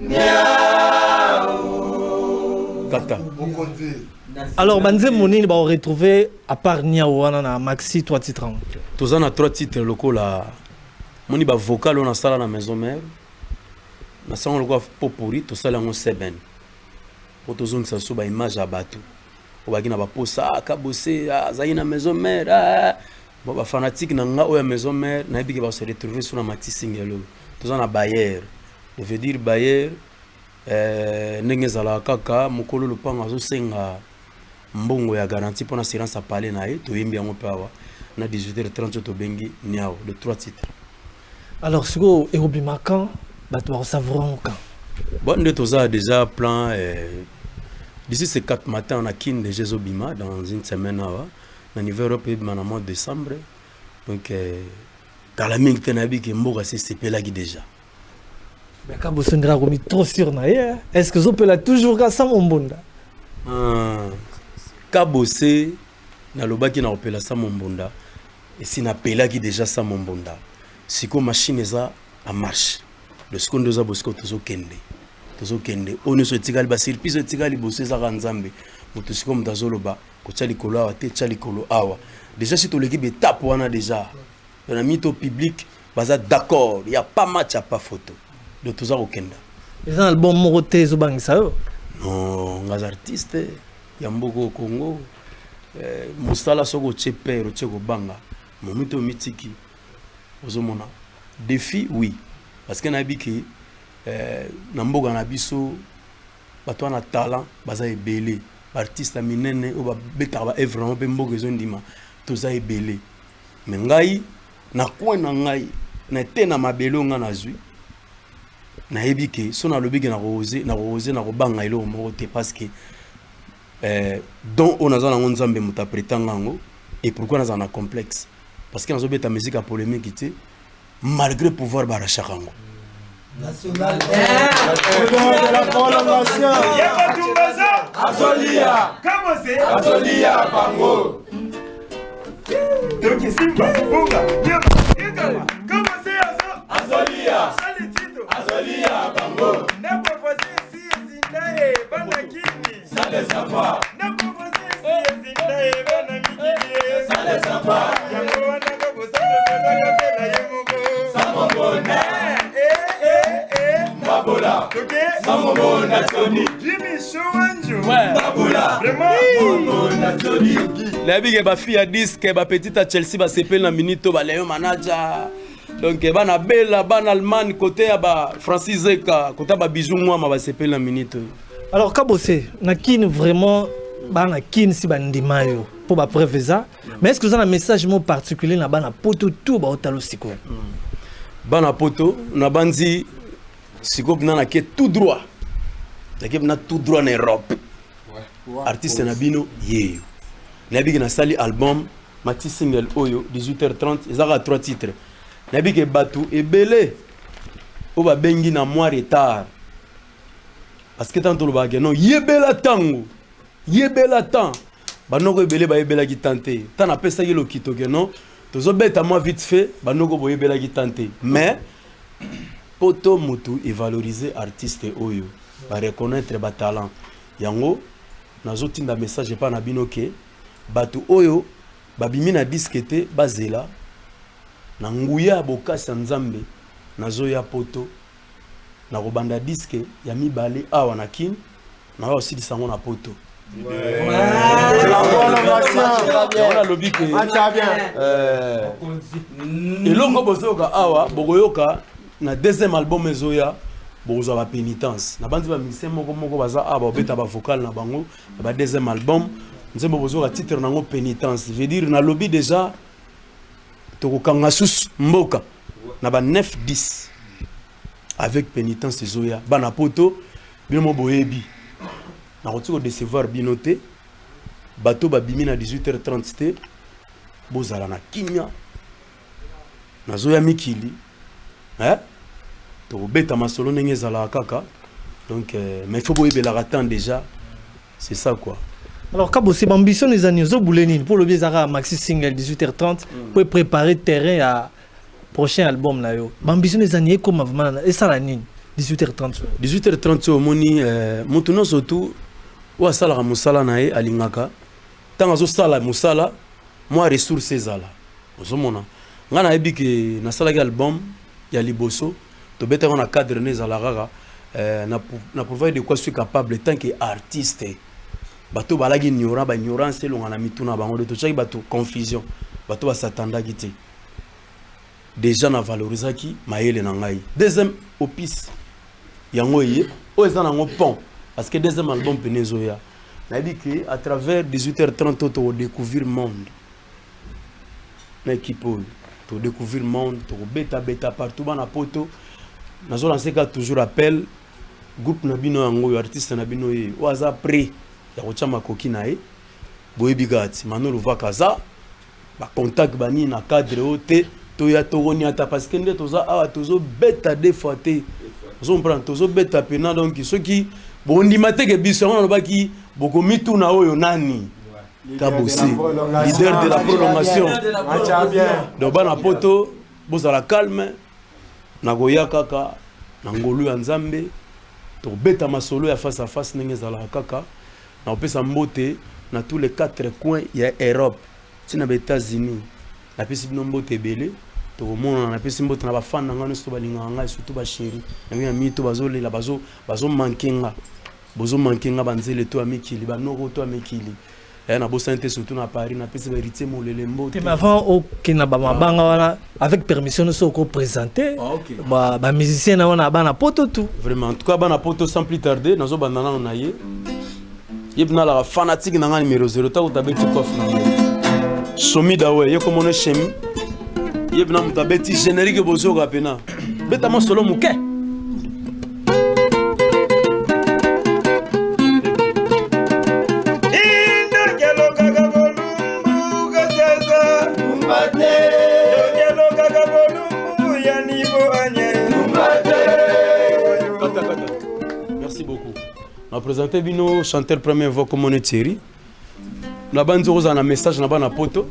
Niaou Kaka Alors Banze Monini va retrouver à part Niaou na maxi 3 titres. Tous on a 3 titres locaux là. Moni ba vocal on a ça na maison mère. Na ça on le voit pour pourri tout ça là on seben. Pour tous on ça sous ba image à bateau. O ba kina ba posa Kabossé zayi na maison mère. Bon ba fanatique na nga o ya maison mère na bi ke ba se retrouver sur na maxi single. Tous on a Bayer. Je veux dire Bayer ndenge zala kaka mokolo lupanga zo senga mbongo ya garantie pour assurance à parler na ye to yimbi yango pawa na 18h30 to bengi Niaou de 3 titres. Alors siko erobimaka bato ba savoir quand. Bon nde toza déjà plan d'ici ces 4 matins on a kin de Jézobima dans une semaine là na niveau européen na mois de décembre donc kalaming tenabi ke mboka c'est pelagi déjà. Mais Kabossé ndra ko mi trop sûr na ye. Est-ce que zo peut la toujours ka sa mombonda? Kabossé na lobaki na opela sa mombonda et si na pelaki déjà sa mombonda. Siko machine eza en marche. Le seconde za bosko tozo kende. On ne se tigali ba surprise tigali bossé za nzambe. Moto siko mtazo loba ko tchali kolo awa te tchali kolo awa. Déjà si to l'équipe étape wana déjà. On a mis au public baza d'accord, il y a pas match, il y a pas photo. De tout ça au Kenda. Les albums moroté zo bangisa yo. Non, les artistes Yamboko Congo Moussala soko tchepe rocheko banga. Momito mitiki. Ozomona. Défi oui. Parce que na biki na mboga na biso bato na talent baza ebele. Artiste minene o ba beta ba vraiment pe mboga ezondima. Toza ebele. Mais ngai na coin na ngai na tena mabelo nga na zui. Na ebike so na lobiki na rosé na robanga ilo morote parce que donc on a za na nzambe muta pretanga ngo et pourquoi na za na complexe parce que na zo beta musique à polémique ité malgré pouvoir barachakango national de la prolongation Yakatumbaza Azolia Kabossé Azolia Bango Donc Simba Bunga Yekama Kabossé Azolia Azolia Bango Nako voici si zindae bana kini Sale samba Nako voici si zindae bana mikini Sale samba Yango wana Kabossé Nako tela yemugo Samobona Babola Samobona Tony Jimmy Chouanjo Babola Vraiment Tony la bige ba fille à disque ba petite à Chelsea ba sepel na minito ba Léon manager. Donc bana bella bana Allemagne côté ya ba Francis Zeka côté ba bijou moi ma ba sepel na minute. Alors Kabossé na kin vraiment bana kin si bandima yo pour ba preuve ça. Mais est-ce que vous avez un message mot particulier na bana poto tout ba otalo siko? Bana poto na bandi siko na ke tout droit. L'équipe na tout droit en Europe. Artiste na bino yeyo. Nabi na sali album maxi single oyo 18h30 ezaka 3 titres. Nabi ke batu ebele o ba bengi na moi retard. Parce que tanto lo ba ke non yebela tango. Yebela temps. Banoko ebele ba yebela ki tenter. Tana pesa yelo kito ke non. Tozo beta moi vite fait banoko bo yebela ki tenter. Mais poto mutu et valoriser artiste oyo. Ba reconnaître ba talent. Yango nazo tinda message pa na bino ke batu oyo babimi na diskete bazela na nguya bokasi nzambe nazo ya poto na robanda diske ya mibale awa na kin na wa aussi disango na poto elongo bozoyoka awa bokoyoka na deuxième album ezoya bokozwa ba pénitence na bandi ba musicien moko baza awa obeta ba vocal na bango na ba deuxième album nzembo bozoka titre nango pénitence veut dire na lobby déjà tokokanga susu mboka na ba 9-10 avec pénitence ezoya bana poto bino mo boyebi na ko décevoir binoté bateau babimi na 18h30 te bozala na kinya nazoya mikili to beta masolo ndenge ezala kaka donc mais il faut boyebelaka temps déjà c'est ça quoi. Alors Kabo, c'est ambition des années pour le Biezara maxi single 18h30 pour préparer terrain à prochain album là yo. Ambition des années comme vraiment et ça la nuit 18h30. 18h30 au moni mutuno surtout wa sala musala nae alingaka tanga zo sala musala moi ressources ezala. Ozomona ngana ebiki na sala album ya liboso to beta on a cadre nezala rara na pouvoir de quoi suis capable tant que artiste. Bato balagi ignorant ba ignorance longa na mituna bango de to chaki bato confusion bato ba satanda kité déjà na valorisaki maele na ngai deuxième opus yango yé o ezana ngo pont parce que deuxième album penezoya na dit que à travers 18h30 to découvrir monde na équipe to découvrir monde to beta partout bana poto nazo lancer ka toujours appel groupe na bino yango artiste na bino yé o aza prêt ya kochama koki nae boyebi gati manolo vakaza ba contact bani na cadre ote to ya togoni ata parce que nde toza awa tozo beta des fois te tozo prendre tozo beta pena donc ceux qui bondi mateke biso on ba ki boko mitu na oyo nani Kabossi leader de la prolongation donc bana poto bozala calme na goya kaka na ngolu ya nzambe to beta masolo ya face à face ndenge zala kaka na opesa mbote na tous les 4 coins ya Europe tina ba États-Unis na pesi bino mbote belé to mona na pesi mbote na ba fan na ngano so balinga nga surtout ba chéri na mi mito bazolela bazo mankenga bozo mankenga banzele to amikili ba noko to amikili na bosante surtout na Paris na pesi ba héritier molele mbote mais avant au kina ba mabanga wana avec permission nous ko présenter ba musicien na wana bana poto tout vraiment en tout cas bana poto sans plus tarder nazo bandana na ye yebna la fanatique na numéro 0 ta utabeti coffre na somi dawe yeko mono chemi yebna mutabeti générique bozo kapena beta mo solo muke Merci beaucoup. On a présenté Bino, chanteur première voix comme on est Thierry. La bande rose a un message na bana poto.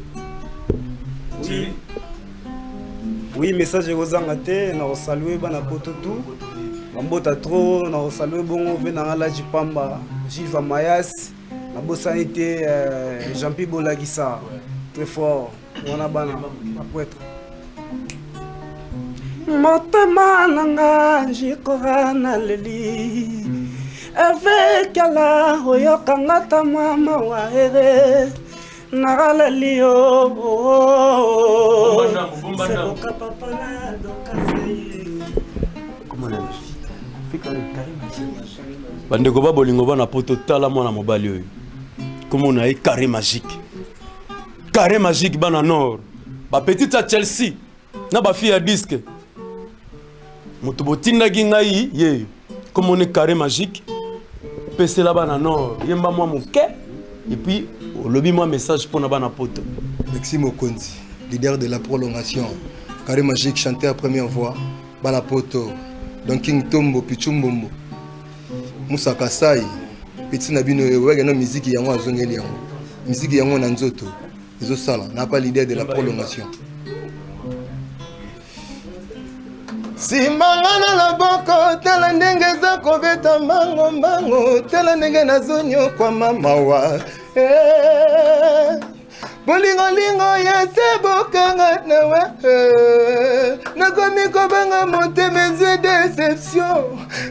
Oui, message aux angate, na saluer bana poto tout. Mambota trop, na saluer bongo venanga la Jipamba, Gilles Mayas, na bosanité Jean-Pierre Bolagissa. Très fort. On a bana poète. Motema nanga jikora na leli avec la oyokanga ta mama wa ere na leli o c'est papa la bande ko ba bolingo bana poto tala mwana mobali oyo comme on a carré magique bana nord ba petite à Chelsea na ba fille à disque moto botinda ngai ye comme on est carré magique pese là-bas na nord yemba moi moke et puis au lobby moi message pour na bana poto Maxime Okonzi leader de la prolongation carré magique chanteur première voix bana poto donc King Tombo Pichumbombo Moussa Kasai petit na bino wega na musique yango azongeli yango musique yango na nzoto ezo sala na pas leader de la prolongation. Simanga na loboko tala ndenge za kobeta mbango tala ndenge nazonyo kwa mama wa bolingo yese bokanga nawe nakomi kobanga motemezwe déception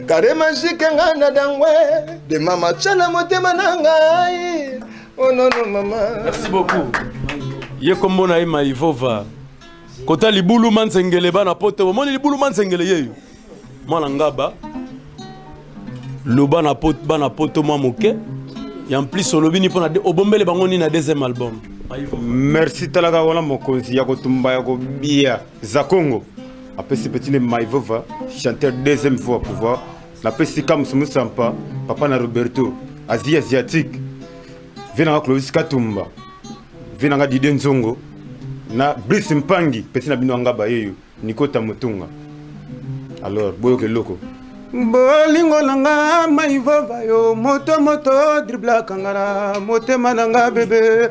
carré magique nga na dangwe de mama chala motema na ngai oh non maman. Merci beaucoup. Ye kombo na ima ivova kota libulu mansengele bana poto moni libulu mansengele yeyo mwana ngaba loba na poto bana poto mwa moke et en plus olobini pona obombele bango ni na deuxième album. Merci talaga wana mokonzi ya kotumba ya kobia za Congo apesi petit le Maivova chanteur deuxième fois pouvoir napesi Kamusu Musampa papa na Roberto Asie asiatique venanga Clovis Katumba venanga Dide Nzongo na Brice Mpangi pesi na bino ngaba yeyo Nikota Mutunga. Alors boyoke loko bolingo nanga maivova yo moto moto dribla kangara motema nanga bebe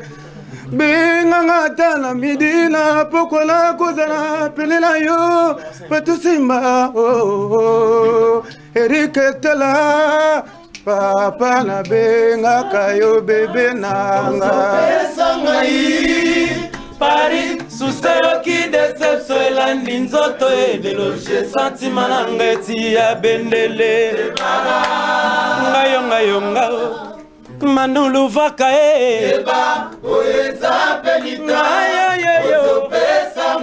benganga tala midina pokola kozala pelela yo patusimba oh Erike tela papa na benga kayo bebe nanga Paris, sous ce qui déception et la ninzoto et déloger sentiment n'angeti à bendele. Ngayonga, manulu vakae. Eba, oeza penita. Yo, pesa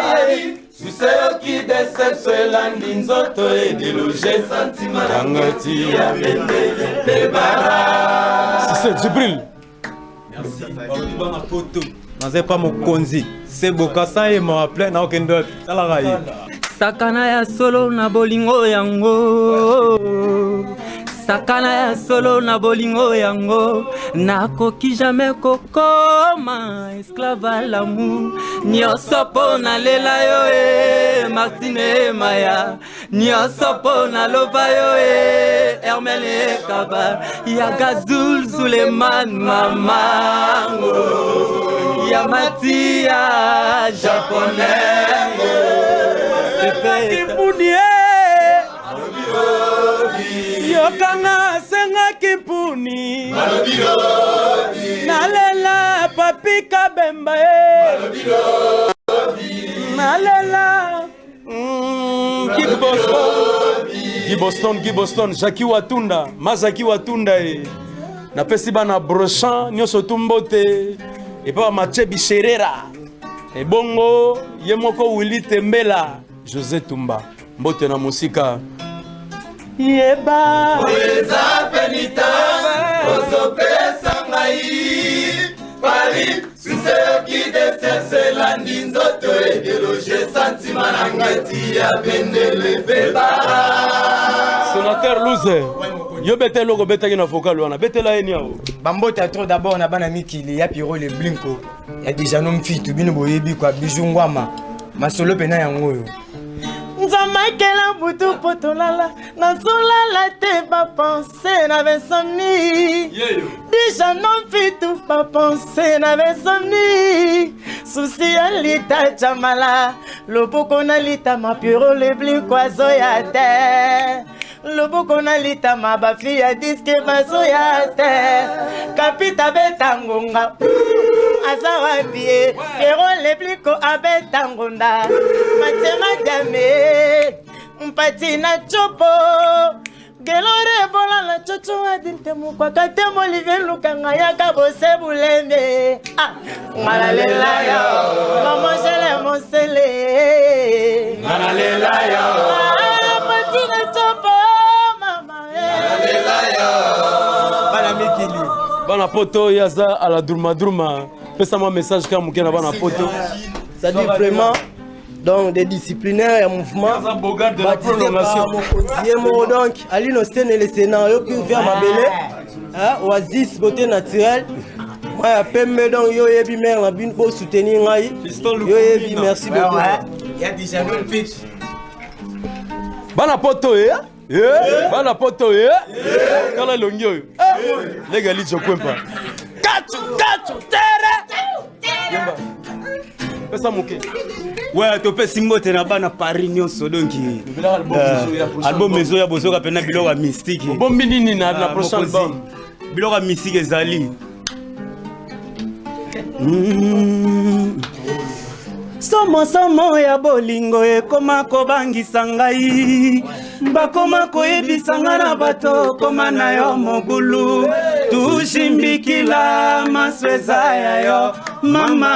Paris, sous ce qui déception et la ninzoto et déloger sentiment n'angeti à bendele. C'est Djibril. Naze pas mon konzi c'est bokasa et m'a appelé na okendo talagai sakana ya solo na bolingo yango sakana ya solo na bolingo yango nakoki jamais kokoma esclave à l'amour nyonso po na lela yo Martine Maya nyonso po na loba yo Hermele Kaba ya Gazul Suleiman mamango ya Matia japonais Yokanga senga kipuni nalela papi kabemba nalela Guy Boston Jackie Watunda Mazaki Watunda na pesi bana brochan nyoso tumbote et pas Mathieu Bicherera et bongo yemoko Willy Tembela José Tumba mbote na musika Yeba Oeza penita Ozopesa ngai Paris Suse qui décesse la ninzoto et déloger sentiment n'angeti ya bendele beba Sénateur Louse yo bete logo bete na vocal wana bete la enia bambote trop d'abord na bana mikili ya Piro le Blinko ya déjà non fitu bino boyebi kwa bijungwama masolo pena yango yo Nzamakela butu potolala Nazolala te ba penser n'avait somni Déjà non fit tout pas penser n'avait somni Souci à l'ita jamala Loboko na lita ma Piro le Blinko ya te Loboko na lita ma bafi ya diske bazo ya te Kapita betangonga Azawa pie Piro le Blinko abetangonda Matema dame Mpati na chopo Gelore bola la chocho adinte mukwa Katemo Olivier Lukanga ya kabose bulembe Ngalalela yo Maman jele monsele Ngalalela yo Pati na chopo Mama Ngalalela yo Bana mikili Bana poto yaza à la druma Pesa moi message quand mouké na bana poto Ça dit vraiment donc des disciplinaires et mouvements baptisés par mon donc Alino Stène et le scénario qui vient m'abeler Oasis beauté naturelle moi appelle donc yo yebi mère la bin pour soutenir ngai yo yebi merci beaucoup il y a déjà une pitch bana poto bana poto kala longyo les gars licho kwempa kachu tere pesa mouké ouais to pesi mbote na bana Paris nyonso donc album mezo ya bozoka pena biloko mystique bon minini na prochaine album biloko mystique ezali somo ya bolingo ekoma kobangisa ngai bakoma koyebisa nga na bato koma na yo mobulu tushimbikila masweza ya yo mama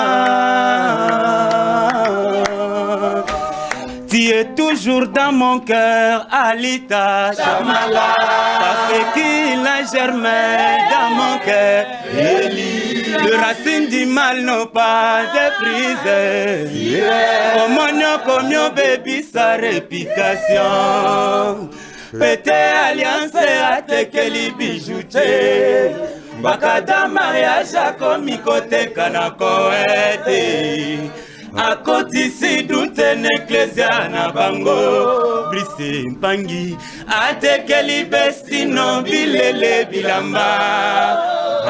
tu es toujours dans mon cœur, Alita Chamala. T'as fait qu'il a germé dans mon cœur. Les racines du mal n'ont pas de prise. Oh mon nakomi obebisa réputation pete alliance atekeli bijou te bakata mariage akomi koteka na koete akotisi dute na eklesia na bango Brice Mpangi atekeli bestino bilele bilamba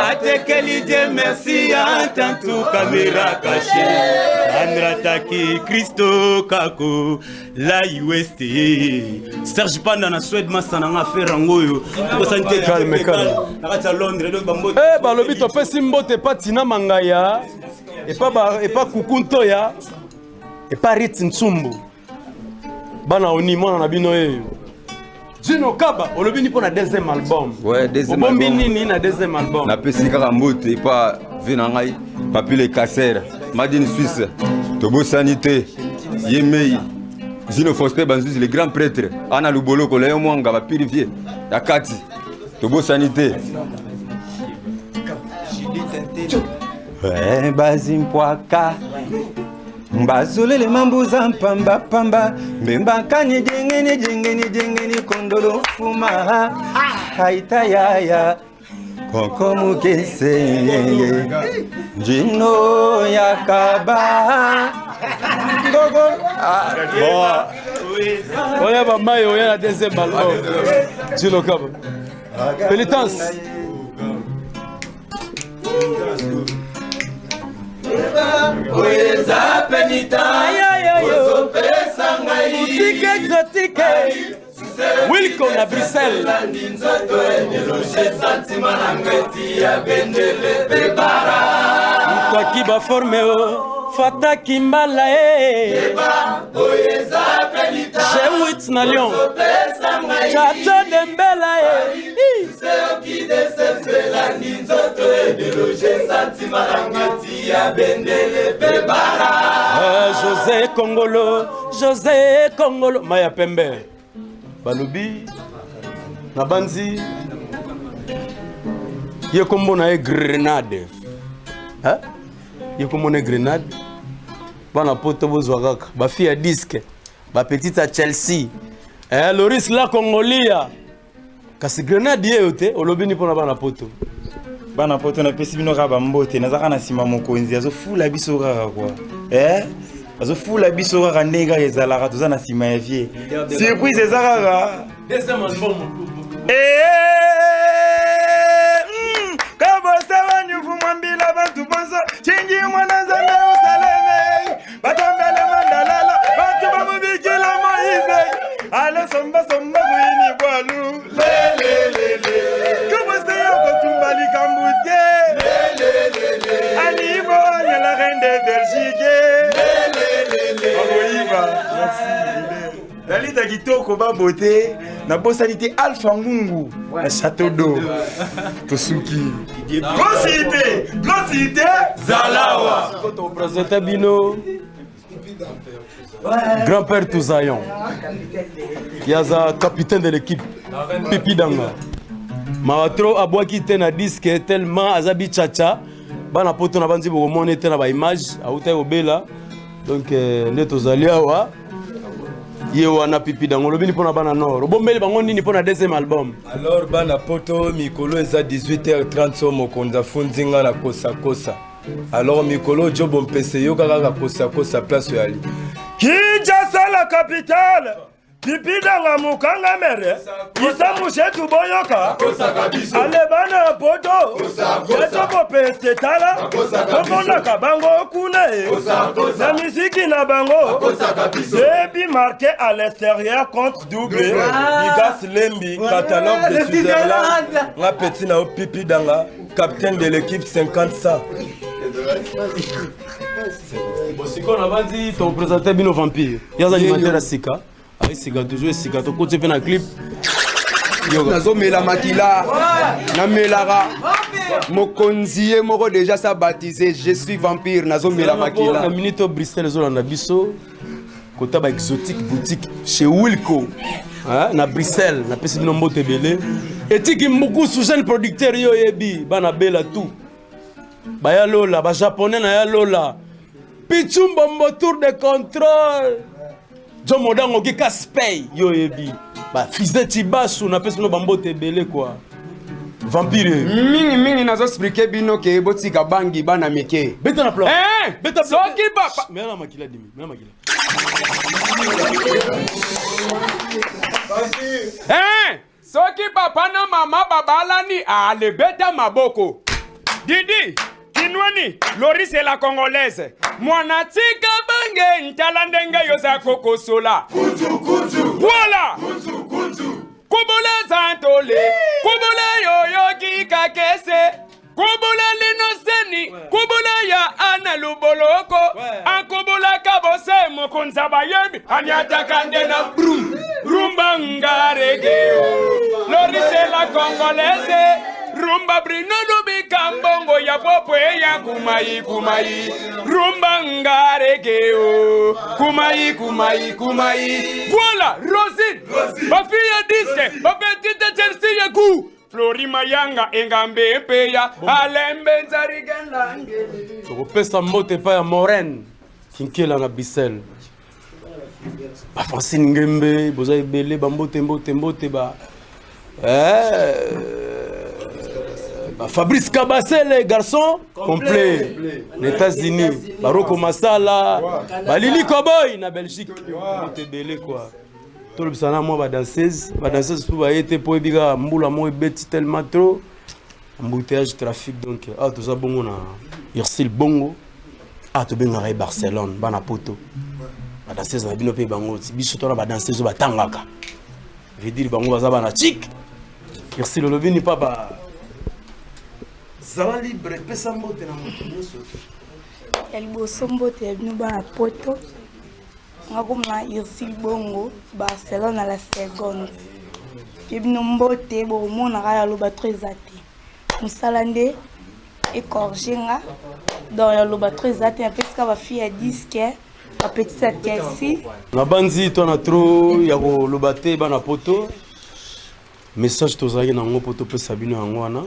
atekeli Dieu merci entantu caméra cachée Andra Taki Christo Kako la UST Serge Panda na Suède masana nga faire ngoyo bosante calme nakati ya Londres donc bambo balobi to pesi mbote patina mangaya et pas kukunto ya et pas Ritz Ntsumbu bana oni mwana na bino e Gino Kaba olobi ni pona deuxième album ouais deuxième album bombi nini na deuxième album na pesi kaka mbote et pas vena ngai papile Kasser Madine Suisse Tobo Sanité Yemei Gino Fospe Banzus les grands prêtres Ana Lubolo Koleo Mwanga ba purifier Yakati Tobo Sanité ouais bazimpwaka mbazolele mambuza mpamba pamba mbembakani jengeni kondolo fuma haita yaya koko mukese jino yakaba gogo oya ba mayo oya la deuxième album Gino Kaba pénitence Oeza penita Ozo pesa ngai Boutique exotique Wilco na Bruxelles Nzoto eneloge santima na ngeti ya bendele pebara Mkwaki ba forme o Fata Kimbala Eba Oeza penita Jewit na Lyon Chacho Dembela Seo ki desefela Nzoto eneloge santima na ngeti ya bendele pebara José Kongolo Maya Pembe Balobi Nabanzi Yekombo na Grenade Yekombo na Grenade Bana poto bozwa kaka ba fille ya disque ba petite à Chelsea Loris la Congolia kasi Grenade yeyote olobi ni pona bana poto bana poto na pesi bino ka bambote nazaka na sima mokonzi azofula biso kaka kwa azofula biso kaka ndenge ezalaka toza na sima ya vie surprise eza kaka deuxième album kabosawa nyuvumwambila bantu bonso chingi mwana nzambe usaleme batombele mandalala bantu bamubikila moize ale somba kuyini bwalu kaboseya kotumba likambute alibo anyala reine de Belgique Dalita kitoko ba beauté na bosalité Alpha Ngungu na Château d'eau Tosuki Grossité Zalawa Koto présente bino Grand-père Touzayon Yaza capitaine de l'équipe Pipi Danga Maratro abwaki te na disque tellement azabi chacha bana poto na banzi boko mone te na ba image auta obela donc ne tozali awa ye wana Pipi Danga lobi ni pona bana nord bombeli bango nini pona deuxième album alors bana poto mikolo eza 18h30 so mokonza funzinga na kosa alors mikolo jobo mpese yo kaka kosa place yali Kinshasa la capitale Pipi Danga mukanga mere Isa mushetu boyoka Alebana poto Yeto popeste tala Kokonda kabango kune Na misiki na bango Debi marqué à l'extérieur compte double Bigas Lembi Catalogue de Switzerland Nga petit na Pipi Danga Capitaine de l'équipe 50-100 Siko na banzi to présenter bino vampire Yaza alimentaire sika Aïe sika toujours sika to côté pe na clip Nazo mela makila na melara mokonzi moko déjà ça baptisé je suis vampire nazo mela makila na minute au Bruxelles zo na biso kota ba exotique boutique chez Wilco na Bruxelles na pesi bino mbote belé etiki mbuku sous jeune producteur yo yebi bana bela tout ba ya lola ba japonais na ya lola Pichumbombo tour de contrôle. John Modango qui casse paye. Yo ebi. Bah fils de Tibasu na pesi no bambo tebele quoi. Vampire. Mingi nazo expliquer bino ke botika bangi bana mike. Beta na plan. Beta soki papa. Mais na makila dimi. Mais na makila. Soki papa na mama babalani ale beta maboko. Didi, Kinwani, Lori c'est la congolaise. Mwana tika bange ntalandenge yoza koko sola. Voilà. Kubula zantole, kubula yoyo kika kese, kubula linoseni, kubula ya ana luboloko, akubula kabose mokonza bayebi, anyata kandena brum, rumba ngaregeo. Lori c'est la congolaise. Rumba brino lubi kambongo ya popo ya kumai. Rumba ngaregeo. Kumai. Voilà, Rosine. Ma fille a disque. Ma petite Chelsea ya kou. Flori Mayanga engambe peya. Alembe nzariganlange. Tokopesa mbote pa ya Moren. Kinkela na Bissel. Ba Francine Ngembe, boza ebele ba mbote ba. Fabrice Kabasele, garçon complet. Les États-Unis, Baroko Masala, Lili Koboy, na Belgique. C'était belé quoi. Tout le sana moi danseuse pour va être pour biga mbula moi beti tellement trop. Embouteillage trafic donc tout ça bongo na Irsil bongo. To benga à Barcelone, bana poto. Ba danseuse na bino pe bango, biso to na ba danseuse ba tangaka. Je veux dire bango baza bana chic. Irsil lobi ni pas ba Zala libre, pesa mbote na moto nyonso. Liboso mbote ya bino bana poto. Nga komona Irsil bongo Barcelone à la seconde. Puis bino mbote bomona kaya loba très ate. Musala nde écorché nga. Donc ya loba très ate peska ba fille ya disque, ba petite Chelsea. Na banzi to na trop ya ko loba te bana poto. Message tozaki na ngo poto pesa bino yango wana.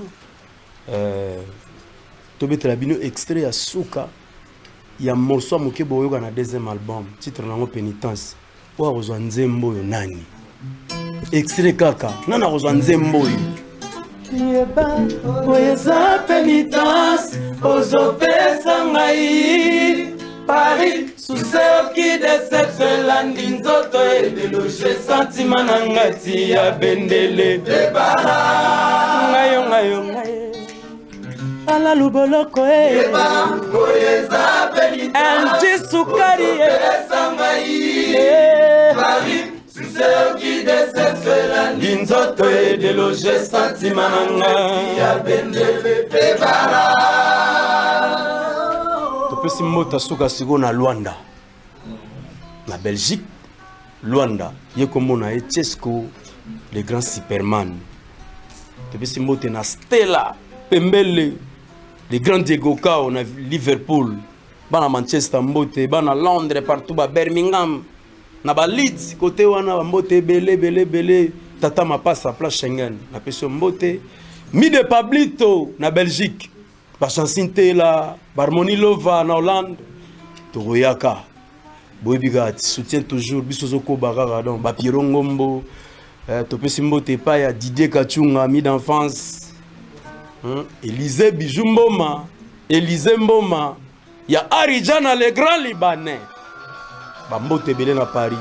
Tobetela bino extrait ya suka ya morceau moke boyoka na deuxième album titre nango pénitence oyo akozwa nzembo oyo nani extrait kaka nani akozwa nzembo oyo yeba oyo eza pénitence ozopesa ngai Paris suseoki decepcelandi nzoto edeloge santima na ngati ya bendele ngayo ala luboloko anji sukari nzoto edeloge santima na ngati ya bendele topesi mota suka siko na Luanda na Belgique Luanda ye komona ye Chesco le grand Superman topesi mota na Stella Pembele le grand Diego Cao na Liverpool bana Manchester mbote bana Londres partout ba Birmingham na ba Leeds côté wana mbote belé tata mapasa place Schengen na pesi mbote mi de Pablito na Belgique ba Chancinte la Harmonie Lova na Hollande Togoyaka boyebiga soutient toujours bisozo ko bagara donc ba Pierre Ngombo topesi mbote pa ya Didier Kachunga ami d'enfance Élisée Bijumboma Élisée Mboma ya Arijana le grand Libanais ba mbote belé na Paris